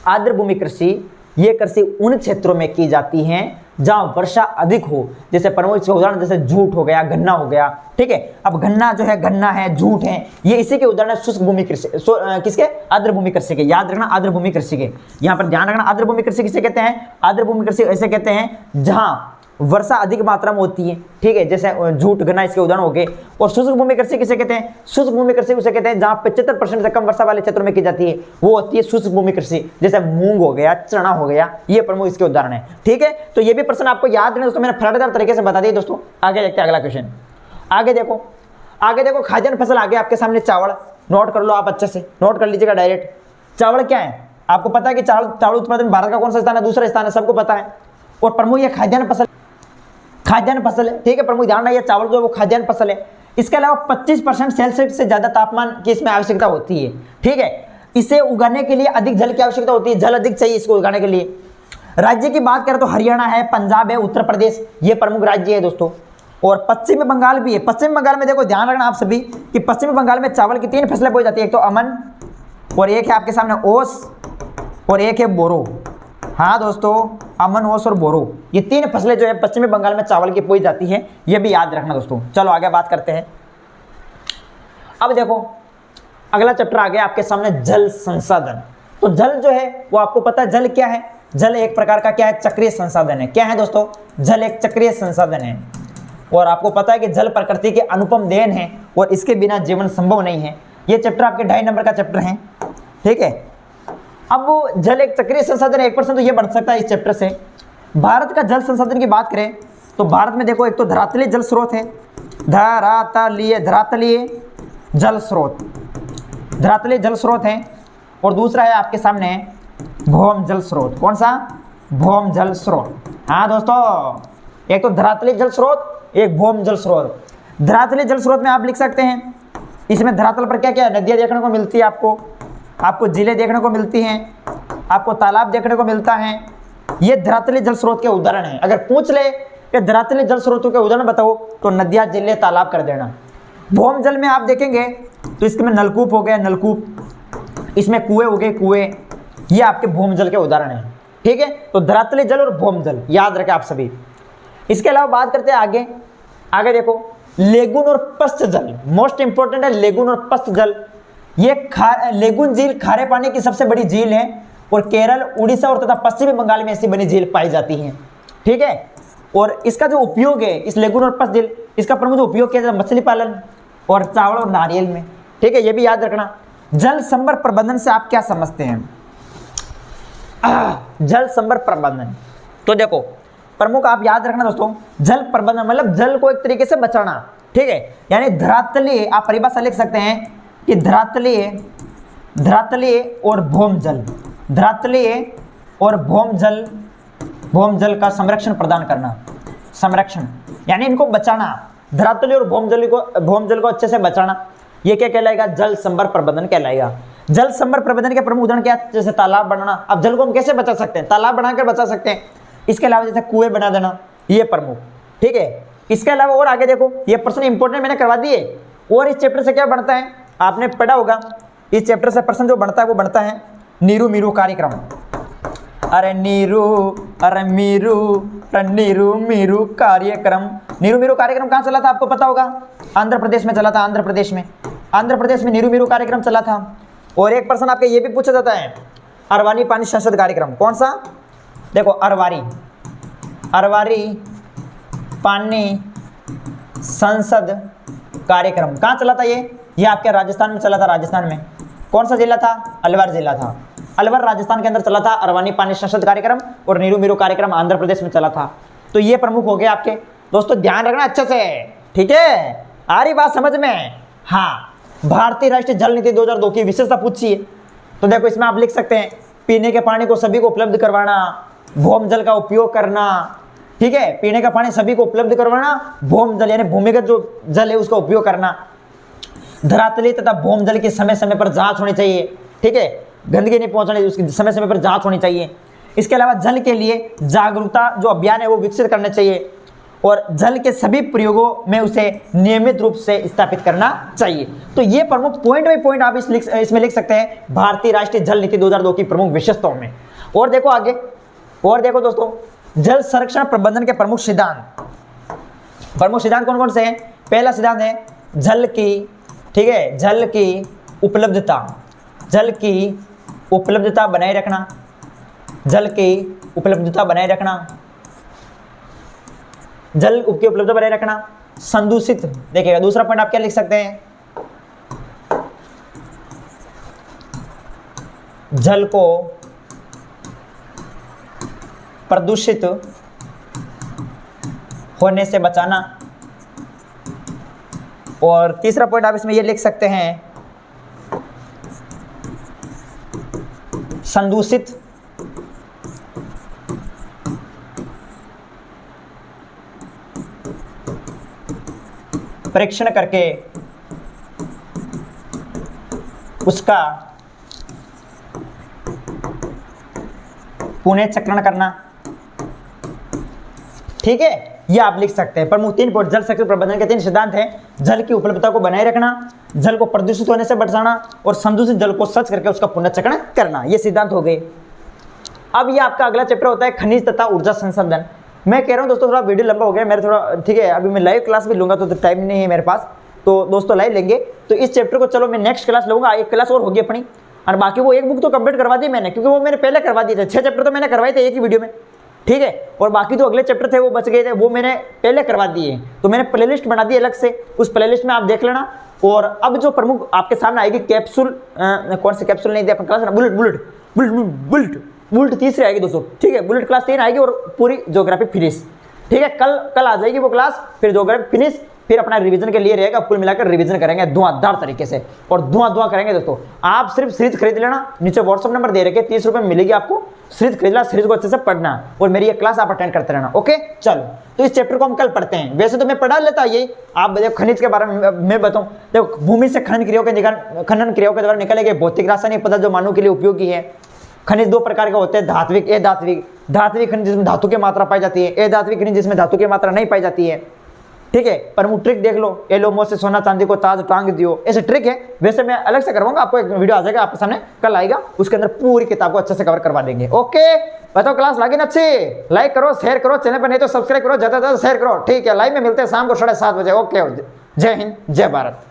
आर्द्र भूमि कृषि ये कृषि उन क्षेत्रों में की जाती है जहां वर्षा अधिक हो। जैसे प्रमुख इसके उदाहरण जैसे जूट हो गया, गन्ना हो गया, ठीक है। अब गन्ना जो है, गन्ना है, जूट है, ये इसी के उदाहरण है शुष्क भूमि कृषि, किसके? आर्द्र भूमि कृषि के। याद रखना आर्द्र भूमि कृषि के, यहाँ पर ध्यान रखना। आर्द्र भूमि कृषि किसे कहते हैं? आर्द्र भूमि कृषि ऐसे कहते हैं जहां वर्षा अधिक मात्रा में होती है, ठीक है, जैसे जूट, गन्ना इसके उदाहरण हो गए। और शुष्क भूमि कृषि किसे कहते हैं? शुष्क भूमि कृषि उसे कहते हैं जहां 75% से कम वर्षा वाले क्षेत्रों में की जाती है, वो होती है शुष्क भूमि कृषि। जैसे मूंग हो गया, चना हो गया, ये प्रमुख इसके उदाहरण है, ठीक है। तो ये भी प्रश्न आपको याद रखना दोस्तों, मैंने फटाफट तरीके से बता दिया दोस्तों। आगे देखते हैं अगला क्वेश्चन। आगे देखो, आगे देखो, खाद्यान्न फसल आगे आपके सामने चावल, नोट कर लो आप, अच्छे से नोट कर लीजिएगा डायरेक्ट। चावल क्या है? आपको पता है कि चावल उत्पादन भारत का कौन सा स्थान है? दूसरा स्थान है, सबको पता है। और प्रमुख ये खाद्यान्न फसल, खाद्यान्न फसल है, ठीक है। प्रमुख ध्यान रखिए, चावल जो है वो खाद्यान्न फसल है। इसके अलावा 25% सेल्सियस से ज्यादा तापमान की इसमें आवश्यकता होती है, ठीक है। इसे उगाने के लिए अधिक जल की आवश्यकता होती है, जल अधिक चाहिए इसको उगाने के लिए। राज्य की बात करें तो हरियाणा है, पंजाब है, उत्तर प्रदेश, ये प्रमुख राज्य है दोस्तों। और पश्चिम बंगाल भी है। पश्चिम बंगाल में देखो, ध्यान रखना आप सभी कि पश्चिम बंगाल में चावल की 3 फसलें बोई जाती है। एक तो अमन, और एक है आपके सामने ओस, और एक है बोरो। हाँ दोस्तों, अमन, ओस और बोरो, ये 3 फसलें जो है पश्चिमी बंगाल में चावल की बोई जाती है, ये भी याद रखना दोस्तों। चलो आगे बात करते हैं। अब देखो अगला चैप्टर आ गया आपके सामने, जल संसाधन। तो जल जो है वो आपको पता है जल क्या है? जल एक प्रकार का क्या है? चक्रीय संसाधन है। क्या है दोस्तों? जल एक चक्रीय संसाधन है। और आपको पता है कि जल प्रकृति के अनुपम देन है और इसके बिना जीवन संभव नहीं है। ये चैप्टर आपके 2.5 नंबर का चैप्टर है, ठीक है। अब वो जल एक चक्रीय संसाधन है, 1% तो ये बढ़ सकता है इस चैप्टर से। भारत का जल संसाधन की बात करें तो भारत में देखो, एक तो धरातलीय जल स्रोत है, धरातलीय जल स्रोत, धरातलीय जल स्रोत है। और दूसरा है आपके सामने भौम जल स्रोत। कौन सा? भौम जल स्रोत। हाँ दोस्तों, एक तो धरातलीय जल स्रोत, एक भौम जल स्रोत। धरातलीय जल स्रोत में आप लिख सकते हैं, इसमें धरातल पर क्या क्या नदियाँ देखने को मिलती है, आपको झीलें देखने को मिलती हैं, आपको तालाब देखने को मिलता है। ये धरातलीय जल स्रोत के उदाहरण हैं। अगर पूछ ले कि धरातलीय जल स्रोतों के उदाहरण बताओ तो नदियाँ, झीलें, तालाब कर देना। भौम जल में आप देखेंगे तो इसमें नलकूप हो गया, नलकूप, इसमें कुएं हो गए, कुएं, ये आपके भौम जल के उदाहरण हैं, ठीक है। तो धरातलीय जल और भौम जल याद रखें आप सभी। इसके अलावा बात करते हैं आगे। आगे देखो, लेगुन और पश्च जल, मोस्ट इंपॉर्टेंट है लेगुन और पश्च जल। ये लेगुन झील खारे पानी की सबसे बड़ी झील है और केरल, उड़ीसा और तथा पश्चिमी बंगाल में ऐसी बनी झील पाई जाती है, ठीक है। और इसका जो उपयोग है, इस लेगुन और पश्च झील, इसका प्रमुख उपयोग किया जाता है मछली पालन और चावल और नारियल में, ठीक है। ये भी याद रखना। जल संभर प्रबंधन से आप क्या समझते हैं? जल संभर प्रबंधन, तो देखो प्रमुख आप याद रखना दोस्तों, जल प्रबंधन मतलब जल को एक तरीके से बचाना, ठीक है। यानी धरातलीय, आप परिभाषा लिख सकते हैं कि धरातलीय और भौम जल, धरातलीय और भौम जल का संरक्षण प्रदान करना, संरक्षण यानी इनको बचाना, धरातलीय और भौम जल को अच्छे से बचाना, ये क्या कहलाएगा? जल संभर प्रबंधन कहलाएगा। जल संभर प्रबंधन के प्रमुख उदाहरण क्या? जैसे तालाब बनाना। अब जल को हम कैसे बचा सकते हैं? तालाब बनाकर बचा सकते हैं। इसके अलावा जैसे कुएं बना देना, ये प्रमुख, ठीक है। इसके अलावा और आगे देखो, ये प्रश्न इंपॉर्टेंट मैंने करवा दिए। और इस चैप्टर से क्या बढ़ता है? आपने पढ़ा होगा, इस चैप्टर से प्रश्न जो बढ़ता है वो बढ़ता है नीरू मीरू कार्यक्रम। अरे नीरू, अरे मीरू, नीरू मीरू कार्यक्रम। नीरू मीरू कार्यक्रम कहाँ चला था आपको पता होगा? आंध्र प्रदेश में चला था। आंध्र प्रदेश में नीरू मीरू कार्यक्रम चला था। और एक प्रश्न आपके ये भी पूछा जाता है, अरवानी पानी संसद कार्यक्रम। कौन सा? देखो, अरवारी पानी संसद कार्यक्रम कहाँ चला था? ये आपके राजस्थान में चला था। राजस्थान में कौन सा जिला था? अलवर जिला था। अलवर राजस्थान के अंदर चला था अरवानी पानी संसद कार्यक्रम। और नीरू मीरू कार्यक्रम आंध्र प्रदेश में चला था। तो ये प्रमुख हो गए आपके दोस्तों, ध्यान रखना अच्छे से, ठीक है। आ रही बात समझ में? हाँ। भारतीय राष्ट्रीय जल नीति 2002 की विशेषता पूछी है, तो देखो इसमें आप लिख सकते हैं, पीने के पानी को सभी को उपलब्ध करवाना, भौम जल का उपयोग करना, ठीक है। पीने का पानी सभी को उपलब्ध करवाना, भौम जल यानी भूमिगत जो जल है उसका उपयोग करना, धरातलीय तथा भौम जल की समय समय पर जांच होनी चाहिए, ठीक है। गंदगी नहीं पहुंचनी, उसकी समय समय पर जांच होनी चाहिए। इसके अलावा जल के लिए जागरूकता जो अभियान है वो विकसित करने चाहिए और जल के सभी प्रयोगों में उसे नियमित रूप से स्थापित करना चाहिए। तो ये प्रमुख पॉइंट बाई पॉइंट आप इसमें लिख सकते हैं भारतीय राष्ट्रीय जल नीति 2002 की प्रमुख विशेषताओं में। और देखो आगे, और देखो दोस्तों, जल संरक्षण प्रबंधन के प्रमुख सिद्धांत कौन कौन से हैं? पहला सिद्धांत है जल की, ठीक है, जल की उपलब्धता बनाए रखना, जल की उपलब्धता बनाए रखना, जल की उपलब्धता बनाए रखना, संदूषित, देखिएगा दूसरा पॉइंट आप क्या लिख सकते हैं, जल को प्रदूषित होने से बचाना। और तीसरा पॉइंट आप इसमें ये लिख सकते हैं, संदूषित परीक्षण करके उसका पुनःचक्रण करना। ठीक है, ये आप लिख सकते हैं। प्रमुख 3 पॉइंट जल संरक्षण प्रबंधन के 3 सिद्धांत हैं, जल की उपलब्धता को बनाए रखना, जल को प्रदूषित होने से बचाना और संदूषित जल को स्वच्छ करके उसका पुनःचक्रण करना। ये सिद्धांत हो गए। अब ये आपका अगला चैप्टर होता है खनिज तथा ऊर्जा संसाधन। मैं कह रहा हूँ दोस्तों थोड़ा वीडियो लंबा हो गया मेरा थोड़ा, ठीक है, अभी मैं लाइव क्लास भी लूंगा तो टाइम नहीं है मेरे पास, तो दोस्तों लाइव लेंगे। तो इस चैप्टर को चलो मैं नेक्स्ट क्लास लूंगा, 1 क्लास और होगी अपनी, और बाकी वो 1 बुक तो कंप्लीट करवा दी मैंने, क्योंकि वो मैंने पहले करवा दिए थे। 6 चैप्टर तो मैंने करवाए थे एक ही वीडियो में, ठीक है, और बाकी जो अगले चैप्टर थे वो बच गए थे, वो मैंने पहले करवा दिए। तो मैंने प्लेलिस्ट बना दी अलग से, उस प्लेलिस्ट में आप देख लेना। और अब जो प्रमुख आपके सामने आएगी कैप्सूल, कौन सी कैप्सूल नहीं थी अपन क्लास, बुलेट तीसरी आएगी दोस्तों, ठीक है, बुलेट क्लास 3 आएगी और पूरी ज्योग्राफी फिनिश, ठीक है। कल आ जाएगी वो क्लास, फिर ज्योग्राफी फिनिश, फिर अपना रिवीजन के लिए रहेगा, कुल मिलाकर रिवीजन करेंगे धुआंधार तरीके से, और धुआं करेंगे दोस्तों। आप सिर्फ सीरीज खरीद लेना, नीचे व्हाट्सअप नंबर दे रखे, 30 रुपये मिलेगी आपको, सीरीज खरीद ला, सीरीज को अच्छे से पढ़ना और मेरी ये क्लास आप अटेंड करते रहना। ओके, चलो तो इस चैप्टर को हम कल पढ़ते हैं। वैसे तो मैं पढ़ा लेता ये, आप देखो खनिज के बारे में मैं बताऊं, देखो भूमि से खनन क्रियाओं के द्वारा निकले गए भौतिक रासायनिक पदार्थ जो मानव के लिए उपयोगी है। खनिज 2 प्रकार के होते हैं, धात्विक, धात्विक खनिज जिसमें धातु की मात्रा पाई जाती है, अधात्विक खनिज जिसमें धातु की मात्रा नहीं पाई जाती है, ठीक है। प्रमुख ट्रिक देख लो, एलोमो से सोना चांदी को ताज टांग दियो, ऐसे ट्रिक है। वैसे मैं अलग से करवाऊंगा, आपको एक वीडियो आ जाएगा आपके सामने, कल आएगा, उसके अंदर पूरी किताब को अच्छे से कवर करवा देंगे। ओके, बताओ क्लास लगी ना अच्छी? लाइक करो, शेयर करो, चैनल पर नहीं तो सब्सक्राइब करो, ज्यादा से ज्यादा शेयर करो, ठीक है। लाइव में मिलते हैं शाम को 7:30 बजे। ओके, जय हिंद, जय भारत।